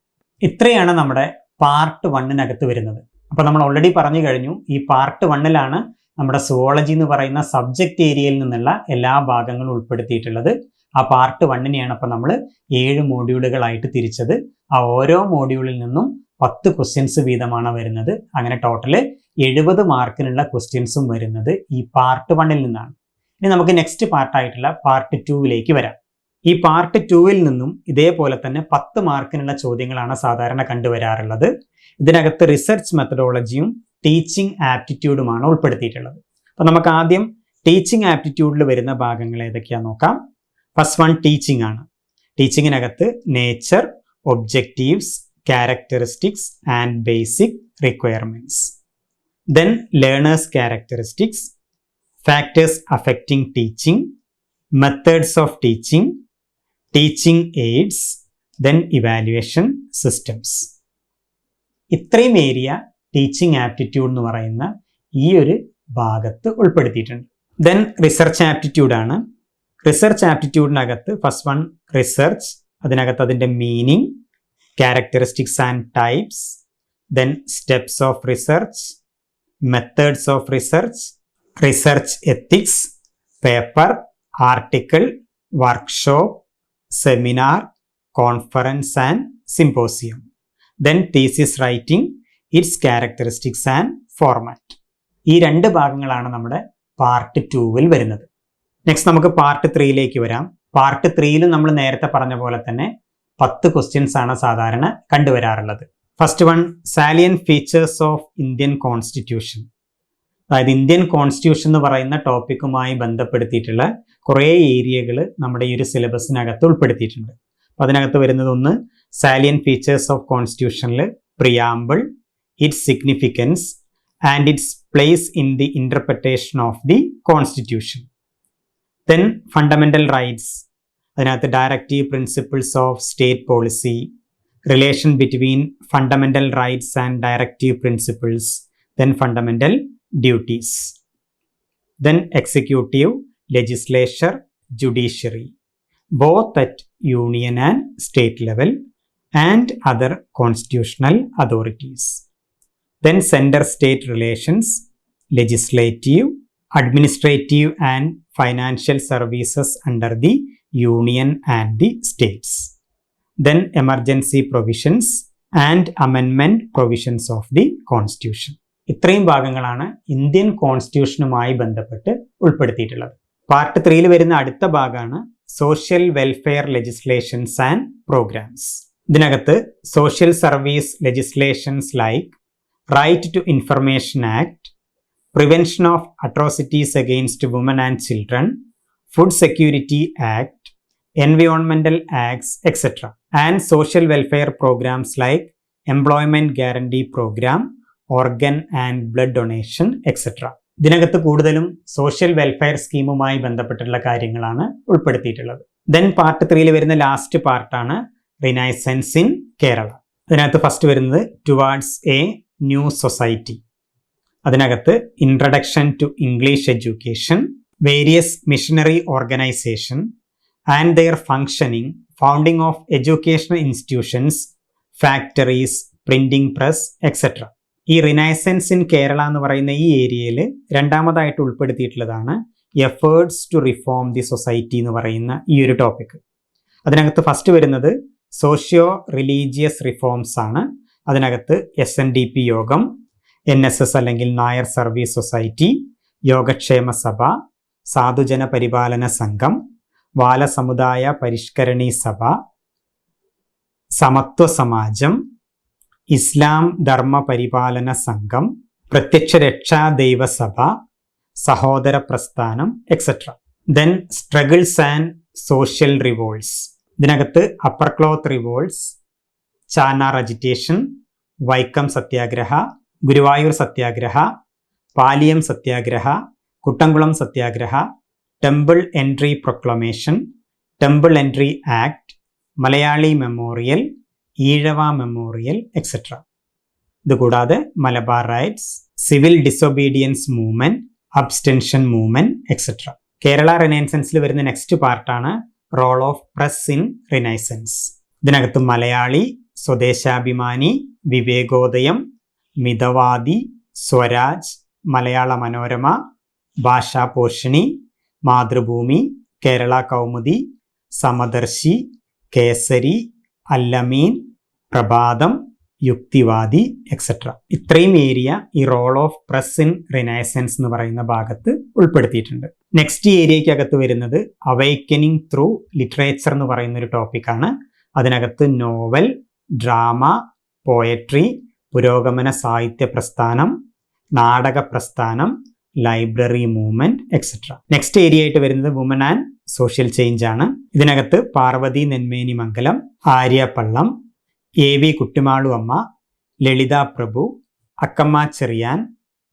S1: ഇത്രയാണ് നമ്മുടെ പാർട്ട് 1-നകത്ത് വരുന്നത്. അപ്പോൾ നമ്മൾ ഓൾറെഡി പറഞ്ഞു കഴിഞ്ഞു, ഈ പാർട്ട് 1-ലാണ് നമ്മുടെ സുവോളജി എന്ന് പറയുന്ന സബ്ജക്റ്റ് ഏരിയയിൽ നിന്നുള്ള എല്ലാ ഭാഗങ്ങളും ഉൾപ്പെടുത്തിയിട്ടുള്ളത്. ആ പാർട്ട് 1-നെയാണ് അപ്പോൾ നമ്മൾ 7 മോഡ്യൂളുകളായിട്ട് തിരിച്ചത്. ആ ഓരോ മോഡ്യൂളിൽ നിന്നും 10 ക്വസ്റ്റ്യൻസ് വീതമാണ് വരുന്നത്. അങ്ങനെ ടോട്ടൽ 70 മാർക്കിനുള്ള ക്വസ്റ്റ്യൻസും വരുന്നത് ഈ പാർട്ട് 1-ൽ നിന്നാണ്. ഇനി നമുക്ക് നെക്സ്റ്റ് പാർട്ടായിട്ടുള്ള പാർട്ട് 2-ലേക്ക് വരാം. ഈ പാർട്ട് 2-ൽ നിന്നും ഇതേപോലെ തന്നെ 10 മാർക്കിനുള്ള ചോദ്യങ്ങളാണ് സാധാരണ കണ്ടുവരാറുള്ളത്. ഇതിനകത്ത് റിസർച്ച് മെത്തഡോളജിയും ടീച്ചിങ് ആപ്റ്റിറ്റ്യൂഡുമാണ് ഉൾപ്പെടുത്തിയിട്ടുള്ളത്. അപ്പോൾ നമുക്ക് ആദ്യം ടീച്ചിങ് ആപ്റ്റിറ്റ്യൂഡിൽ വരുന്ന ഭാഗങ്ങൾ ഏതൊക്കെയാണെന്ന് നോക്കാം. ഫസ്റ്റ് വൺ ടീച്ചിങ് ആണ്. ടീച്ചിങ്ങിനകത്ത് nature, objectives, characteristics and basic requirements. Then learners characteristics, factors affecting teaching, methods of teaching, teaching aids, then evaluation systems. ഇത്രയും ഏരിയ ടീച്ചിങ് ആപ്റ്റിറ്റ്യൂഡ് എന്ന് പറയുന്ന ഈ ഒരു ഭാഗത്ത് ഉൾപ്പെടുത്തിയിട്ടുണ്ട്. ദെൻ റിസർച്ച് ആപ്റ്റിറ്റ്യൂഡ് ആണ്. റിസർച്ച് ആപ്റ്റിറ്റ്യൂഡിനകത്ത് ഫസ്റ്റ് വൺ റിസർച്ച്, അതിനകത്ത് അതിൻ്റെ meaning, characteristics and types, then steps of research, methods of research, research ethics, paper, article, workshop, seminar, conference and symposium. Then thesis writing, it's characteristics and format. ഈ 2 ഭാഗങ്ങളാണ് നമ്മുടെ part 2-ൽ വരുന്നത്. Next നമുക്ക് part 3-ലേക്ക് വരാം. Part 3-ലും നമ്മൾ നേരത്തെ പറഞ്ഞ പോലെ തന്നെ 10 ക്വസ്റ്റ്യൻസ് ആണ് സാധാരണ കണ്ടുവരാറുള്ളത്. First one salient features of Indian constitution. അതായത് ഇന്ത്യൻ കോൺസ്റ്റിറ്റ്യൂഷൻ എന്ന് പറയുന്ന ടോപ്പിക്കുമായി ബന്ധപ്പെടുത്തിയിട്ടുള്ള കുറേ ഏരിയകൾ നമ്മുടെ ഈ ഒരു സിലബസിനകത്ത് ഉൾപ്പെടുത്തിയിട്ടുണ്ട്. അപ്പോൾ അതിനകത്ത് വരുന്നത് ഒന്ന് സാലിയൻ ഫീച്ചേഴ്സ് ഓഫ് കോൺസ്റ്റിറ്റ്യൂഷനിൽ preamble, its significance and its place in the interpretation of the constitution. Then fundamental rights, അതിനകത്ത് directive principles of state policy, relation between fundamental rights and directive principles, then fundamental duties. Then executive, legislature, judiciary, both at union and state level and other constitutional authorities. Then center-state relations, legislative, administrative and financial services under the union and the states. Then emergency provisions and amendment provisions of the constitution. ഇത്രയും ഭാഗങ്ങളാണ് Indian കോൺസ്റ്റിറ്റ്യൂഷനുമായി ബന്ധപ്പെട്ട് ഉൾപ്പെടുത്തിയിട്ടുള്ളത്. Part 3-ൽ വരുന്ന അടുത്ത ഭാഗമാണ് social welfare legislations and programmes. ഇതിനകത്ത് social service legislations like right to information act, prevention of atrocities against women and children, food security act, എൻവയോൺമെന്റൽ acts etcetera, and social welfare programmes like employment guarantee programme, organ and blood donation etcetera. ഇതിനകത്ത് കൂടുതലും social welfare സ്കീമുമായി ബന്ധപ്പെട്ടുള്ള കാര്യങ്ങളാണ് ഉൾപ്പെടുത്തിയിട്ടുള്ളത്. Then part 3-ൽ വരുന്ന last പാർട്ടാണ് renaissance in Kerala. അതിനകത്ത് first വരുന്നത് ടുവാർഡ്സ് എ ന്യൂ സൊസൈറ്റി. അതിനകത്ത് introduction to English education, various missionary organisation and their functioning, founding of educational institutions, factories, printing press etcetera. ഈ റിനൈസൻസ് ഇൻ കേരള എന്ന് പറയുന്ന ഈ ഏരിയയിൽ രണ്ടാമതായിട്ട് ഉൾപ്പെടുത്തിയിട്ടുള്ളതാണ് efforts to reform the society എന്ന് പറയുന്ന ഈ ഒരു ടോപ്പിക്. അതിനകത്ത് ഫസ്റ്റ് വരുന്നത് സോഷ്യോ റിലീജിയസ് റിഫോംസ് ആണ്. അതിനകത്ത് SNDP യോഗം, NSS അല്ലെങ്കിൽ നായർ സർവീസ് സൊസൈറ്റി, യോഗക്ഷേമ സഭ, സാധുജന പരിപാലന സംഘം, ബാലസമുദായ പരിഷ്കരണി സഭ, സമത്വ സമാജം, ഇസ്ലാം ധർമ്മ പരിപാലന സംഘം, പ്രത്യക്ഷ രക്ഷാ Daivasabha, Sahodara Prasthanam etcetera. Then struggles and social revolts. ഇതിനകത്ത് upper cloth revolts, Channar agitation, Vaikom Satyagraha, Guruvayur Satyagraha, Paliyam Satyagraha, Kuttamkulam Satyagraha, temple entry proclamation, temple entry act, Malayali memorial, Ezhava memorial etcetera. ഇതുകൂടാതെ Malabar riots, civil disobedience movement, abstention movement etcetera. Kerala റിനൈസൻസിൽ വരുന്ന നെക്സ്റ്റ് പാർട്ടാണ് role of press in renaissance. ഇതിനകത്ത് മലയാളി, സ്വദേശാഭിമാനി, വിവേകോദയം, മിതവാദി, സ്വരാജ്, മലയാള മനോരമ, ഭാഷാപോഷിണി, മാതൃഭൂമി, കേരള കൗമുദി, സമദർശി, കേസരി, അല്ലമീൻ, പ്രഭാതം, യുക്തിവാദി etcetera. ഇത്രയും area ഈ role of press in renaissance എന്ന് പറയുന്ന ഭാഗത്ത് ഉൾപ്പെടുത്തിയിട്ടുണ്ട്. നെക്സ്റ്റ് ഏരിയക്കകത്ത് വരുന്നത് അവൈക്കനിങ് ത്രൂ ലിറ്ററേച്ചർ എന്ന് പറയുന്ന ഒരു ടോപ്പിക്കാണ്. അതിനകത്ത് നോവൽ, ഡ്രാമ, പോയട്രി, പുരോഗമന സാഹിത്യ പ്രസ്ഥാനം, നാടക പ്രസ്ഥാനം, library movement etcetera. Next area ആയിട്ട് വരുന്നത് വുമൻ ആൻഡ് സോഷ്യൽ ചേഞ്ച് ആണ്. ഇതിനകത്ത് പാർവതി നെന്മേനി മംഗലം, ആര്യ പള്ളം, AV Kuttimalu Amma, Lalitha Prabhu, Akkamma Cherian,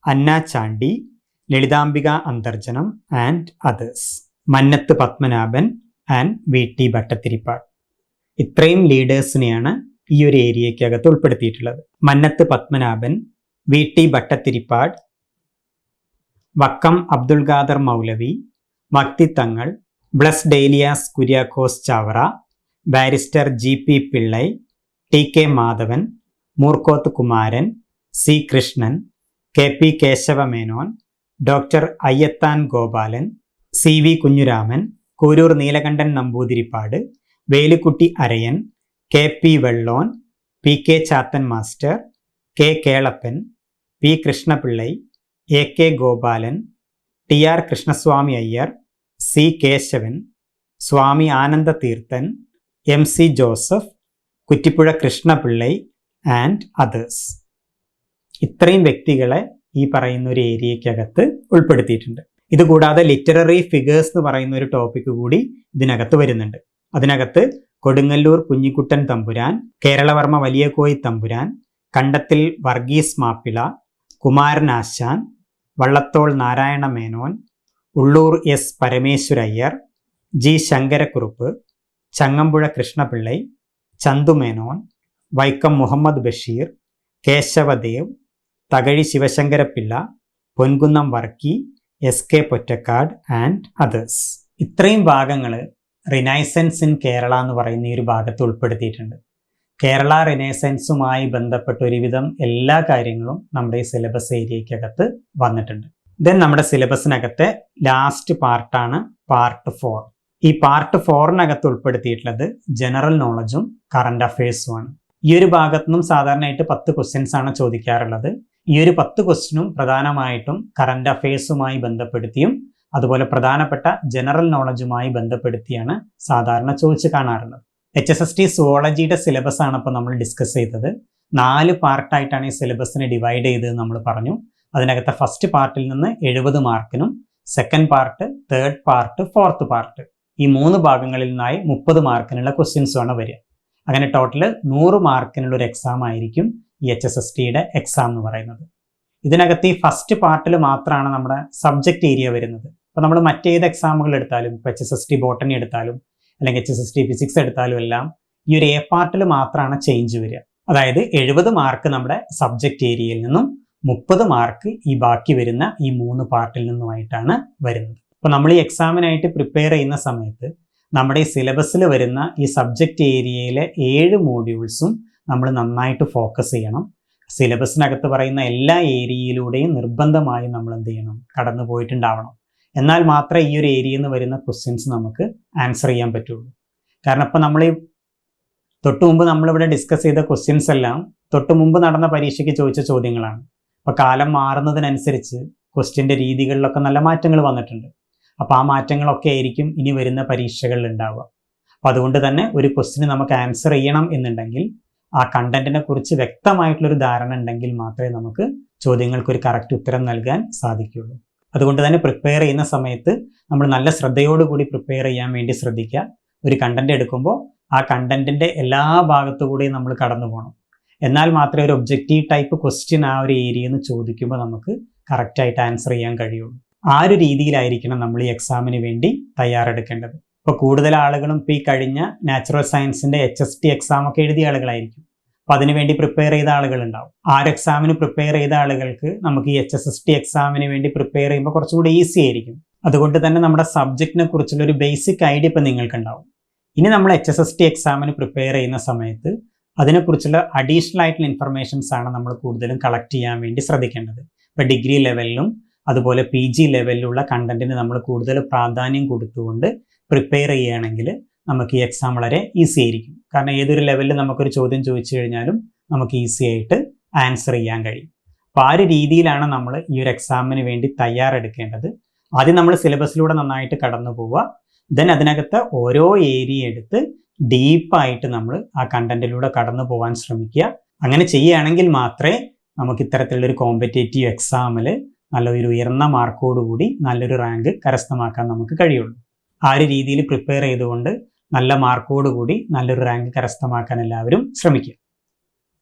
S1: Anna Chandy, Lalithambika Antharjanam and others, Mannath Padmanabhan and VT Bhattathiripad. ഇത്രയും ലീഡേഴ്സിനെയാണ് ഈ ഒരു ഏരിയക്കകത്ത് ഉൾപ്പെടുത്തിയിട്ടുള്ളത്. Mannath Padmanabhan, VT Bhattathiripad, Vakkom Abdul Khader Moulavi, Makti Thangal, blessed Elias Kuriakose Chavara, barrister GP Pillai, TK Madhavan, Moorkoth Kumaran, C Krishnan, KP Kesavamenon, doctor Ayyathan Gopalan, CV Kunhuraman, Kurur Neelakantan Namboothiripad, Velukutty Arayan, KP Vellon, PK Chathan master, K Kelappan, P Krishnapillai, AK Gopalan, TR Krishnaswami Iyer, C Kesavan, Swami Ananda Theerthan, MC Joseph, Kuttipuzha Krishnapillai and others. ഇത്രയും വ്യക്തികളെ ഈ പറയുന്ന ഒരു ഏരിയക്കകത്ത് ഉൾപ്പെടുത്തിയിട്ടുണ്ട്. ഇതുകൂടാതെ ലിറ്റററി ഫിഗേഴ്സ് എന്ന് പറയുന്ന ഒരു ടോപ്പിക് കൂടി ഇതിനകത്ത് വരുന്നുണ്ട്. അതിനകത്ത് കൊടുങ്ങല്ലൂർ കുഞ്ഞിക്കുട്ടൻ തമ്പുരാൻ, Keralavarma Valiyakoyi Thampuran, Kandathil Varghese Mappila, Kumaran Asan, Vallathol Narayana Menon, Ulloor S Parameswaraiyer, G Sankarakurup, Changampuzha Krishnapillai, Chandumenon, Vaikom Muhammad Basheer, Kesavadev, Thakazhi Sivasankarapillai, Ponkunnam Varkey, SK Pottekkatt and others. ഇത്രയും ഭാഗങ്ങൾ റിനൈസൻസ് ഇൻ കേരള എന്ന് പറയുന്ന ഈ ഒരു ഭാഗത്ത് ഉൾപ്പെടുത്തിയിട്ടുണ്ട്. കേരള റിനൈസൻസുമായി ബന്ധപ്പെട്ട ഒരുവിധം എല്ലാ കാര്യങ്ങളും നമ്മുടെ ഈ സിലബസ് ഏരിയക്കകത്ത് വന്നിട്ടുണ്ട്. ദെൻ നമ്മുടെ സിലബസിനകത്തെ ലാസ്റ്റ് പാർട്ടാണ് പാർട്ട് 4. ഈ പാർട്ട് 4-നകത്ത് ഉൾപ്പെടുത്തിയിട്ടുള്ളത് ജനറൽ നോളജും കറണ്ട് അഫയേഴ്സും ആണ്. ഈ ഒരു ഭാഗത്തു നിന്നും സാധാരണയായിട്ട് 10 ക്വസ്റ്റ്യൻസ് ആണ് ചോദിക്കാറുള്ളത്. ഈ ഒരു 10 ക്വസ്റ്റ്യനും പ്രധാനമായിട്ടും കറണ്ട് അഫയേഴ്സുമായി ബന്ധപ്പെടുത്തിയും അതുപോലെ പ്രധാനപ്പെട്ട ജനറൽ നോളജുമായി ബന്ധപ്പെടുത്തിയാണ് സാധാരണ ചോദിച്ചു കാണാറുള്ളത്. HSST സുവോളജിയുടെ സിലബസ് ആണ് ഇപ്പോൾ നമ്മൾ ഡിസ്കസ് ചെയ്തത്. 4 പാർട്ടായിട്ടാണ് ഈ സിലബസിനെ ഡിവൈഡ് ചെയ്തത് നമ്മൾ പറഞ്ഞു. അതിനകത്തെ ഫസ്റ്റ് പാർട്ടിൽ നിന്ന് 70 മാർക്കിനും, second part, third part, fourth part, ഈ 3 ഭാഗങ്ങളിൽ നിന്നായി 30 മാർക്കിനുള്ള ക്വസ്റ്റ്യൻസുമാണ് വരിക. അങ്ങനെ ടോട്ടൽ 100 മാർക്കിനുള്ള ഒരു എക്സാം ആയിരിക്കും ഈ HSSTയുടെ എക്സാം എന്ന് പറയുന്നത്. ഇതിനകത്ത് ഈ ഫസ്റ്റ് പാർട്ടിൽ മാത്രമാണ് നമ്മുടെ സബ്ജക്റ്റ് ഏരിയ വരുന്നത്. അപ്പോൾ നമ്മൾ മറ്റേത് എക്സാമുകൾ എടുത്താലും, ഇപ്പോൾ HSST ബോട്ടണി എടുത്താലും അല്ലെങ്കിൽ HSST ഫിസിക്സ് എടുത്താലും എല്ലാം ഈ ഒരു A പാർട്ടിൽ മാത്രമാണ് ചേഞ്ച് വരിക. അതായത് 70 മാർക്ക് നമ്മുടെ സബ്ജക്റ്റ് ഏരിയയിൽ നിന്നും 30 മാർക്ക് ഈ ബാക്കി വരുന്ന ഈ 3 പാർട്ടിൽ നിന്നുമായിട്ടാണ് വരുന്നത്. അപ്പോൾ നമ്മൾ ഈ എക്സാമിനായിട്ട് പ്രിപ്പയർ ചെയ്യുന്ന സമയത്ത് നമ്മുടെ ഈ സിലബസിൽ വരുന്ന ഈ സബ്ജക്റ്റ് ഏരിയയിലെ 7 മോഡ്യൂൾസും നമ്മൾ നന്നായിട്ട് ഫോക്കസ് ചെയ്യണം. സിലബസിനകത്ത് പറയുന്ന എല്ലാ ഏരിയയിലൂടെയും നിർബന്ധമായും നമ്മൾ എന്ത് ചെയ്യണം, കടന്നു പോയിട്ടുണ്ടാവണം. എന്നാൽ മാത്രമേ ഈ ഒരു ഏരിയയിൽ നിന്ന് വരുന്ന ക്വസ്റ്റ്യൻസ് നമുക്ക് ആൻസർ ചെയ്യാൻ പറ്റുള്ളൂ. കാരണം ഇപ്പോൾ നമ്മൾ ഈ തൊട്ട് മുമ്പ് നമ്മളിവിടെ ഡിസ്കസ് ചെയ്ത ക്വസ്റ്റ്യൻസ് എല്ലാം തൊട്ട് മുമ്പ് നടന്ന പരീക്ഷയ്ക്ക് ചോദിച്ച ചോദ്യങ്ങളാണ്. അപ്പോൾ കാലം മാറുന്നതിനനുസരിച്ച് ക്വസ്റ്റ്യൻ്റെ രീതികളിലൊക്കെ നല്ല മാറ്റങ്ങൾ വന്നിട്ടുണ്ട്. അപ്പോൾ ആ മാറ്റങ്ങളൊക്കെ ആയിരിക്കും ഇനി വരുന്ന പരീക്ഷകളിൽ ഉണ്ടാവുക. അപ്പോൾ അതുകൊണ്ട് തന്നെ ഒരു ക്വസ്റ്റ്യന് നമുക്ക് ആൻസർ ചെയ്യണം എന്നുണ്ടെങ്കിൽ ആ കണ്ടന്റിനെ കുറിച്ച് വ്യക്തമായിട്ടുള്ളൊരു ധാരണ ഉണ്ടെങ്കിൽ മാത്രമേ നമുക്ക് ചോദ്യങ്ങൾക്ക് ഒരു കറക്റ്റ് ഉത്തരം നൽകാൻ സാധിക്കുകയുള്ളൂ. അതുകൊണ്ട് തന്നെ പ്രിപ്പയർ ചെയ്യുന്ന സമയത്ത് നമ്മൾ നല്ല ശ്രദ്ധയോടുകൂടി പ്രിപ്പയർ ചെയ്യാൻ വേണ്ടി ശ്രദ്ധിക്കുക. ഒരു കണ്ടന്റ് എടുക്കുമ്പോൾ ആ കണ്ടന്റിൻ്റെ എല്ലാ ഭാഗത്തു കൂടിയും നമ്മൾ കടന്നു പോകണം. എന്നാൽ മാത്രമേ ഒരു ഒബ്ജക്റ്റീവ് ടൈപ്പ് ക്വസ്റ്റ്യൻ ആ ഒരു ഏരിയയിൽ നിന്ന് ചോദിക്കുമ്പോൾ നമുക്ക് കറക്റ്റായിട്ട് ആൻസർ ചെയ്യാൻ കഴിയുള്ളൂ. ആ ഒരു രീതിയിലായിരിക്കണം നമ്മൾ ഈ എക്സാമിന് വേണ്ടി തയ്യാറെടുക്കേണ്ടത്. ഇപ്പോൾ കൂടുതൽ ആളുകളും ഇപ്പോൾ ഈ കഴിഞ്ഞ നാച്ചുറൽ സയൻസിൻ്റെ HST എക്സാം ഒക്കെ എഴുതിയ ആളുകളായിരിക്കും. അപ്പോൾ അതിനുവേണ്ടി പ്രിപ്പയർ ചെയ്ത ആളുകളുണ്ടാവും. ആ ഒരു എക്സാമിന് പ്രിപ്പയർ ചെയ്ത ആളുകൾക്ക് നമുക്ക് ഈ HSST എക്സാമിന് വേണ്ടി പ്രിപ്പയർ ചെയ്യുമ്പോൾ കുറച്ചുകൂടി ഈസി ആയിരിക്കും. അതുകൊണ്ട് തന്നെ നമ്മുടെ സബ്ജക്റ്റിനെ കുറിച്ചുള്ള ഒരു ബേസിക് ഐഡിയ ഇപ്പം നിങ്ങൾക്കുണ്ടാവും. ഇനി നമ്മൾ HSST എക്സാമിന് പ്രിപ്പയർ ചെയ്യുന്ന സമയത്ത് അതിനെക്കുറിച്ചുള്ള അഡീഷണൽ ആയിട്ടുള്ള ഇൻഫർമേഷൻസ് ആണ് നമ്മൾ കൂടുതലും കളക്ട് ചെയ്യാൻ വേണ്ടി ശ്രദ്ധിക്കേണ്ടത്. ഇപ്പോൾ ഡിഗ്രി ലെവലിലും അതുപോലെ PG ലെവലിലുള്ള കണ്ടന്റിന് നമ്മൾ കൂടുതൽ പ്രാധാന്യം കൊടുത്തുകൊണ്ട് പ്രിപ്പയർ ചെയ്യുകയാണെങ്കിൽ നമുക്ക് ഈ എക്സാം വളരെ ഈസി ആയിരിക്കും. കാരണം ഏതൊരു ലെവലിൽ നമുക്കൊരു ചോദ്യം ചോദിച്ചു കഴിഞ്ഞാലും നമുക്ക് ഈസി ആയിട്ട് ആൻസർ ചെയ്യാൻ കഴിയും. അപ്പോൾ ആ ഒരു രീതിയിലാണ് നമ്മൾ ഈ ഒരു എക്സാമിന് വേണ്ടി തയ്യാറെടുക്കേണ്ടത്. ആദ്യം നമ്മൾ സിലബസിലൂടെ നന്നായിട്ട് കടന്നു പോവുക, ദെൻ അതിനകത്ത് ഓരോ ഏരിയ എടുത്ത് ഡീപ്പായിട്ട് നമ്മൾ ആ കണ്ടന്റിലൂടെ കടന്നു പോകാൻ ശ്രമിക്കുക. അങ്ങനെ ചെയ്യുകയാണെങ്കിൽ മാത്രമേ നമുക്ക് ഇത്തരത്തിലുള്ളൊരു കോമ്പറ്റേറ്റീവ് എക്സാമിൽ നല്ലൊരു ഉയർന്ന മാർക്കോടുകൂടി നല്ലൊരു റാങ്ക് കരസ്ഥമാക്കാൻ നമുക്ക് കഴിയുള്ളൂ. ആ ഒരു രീതിയിൽ പ്രിപ്പയർ ചെയ്തുകൊണ്ട് നല്ല മാർക്കോടുകൂടി നല്ലൊരു റാങ്ക് കരസ്ഥമാക്കാൻ എല്ലാവരും ശ്രമിക്കുക.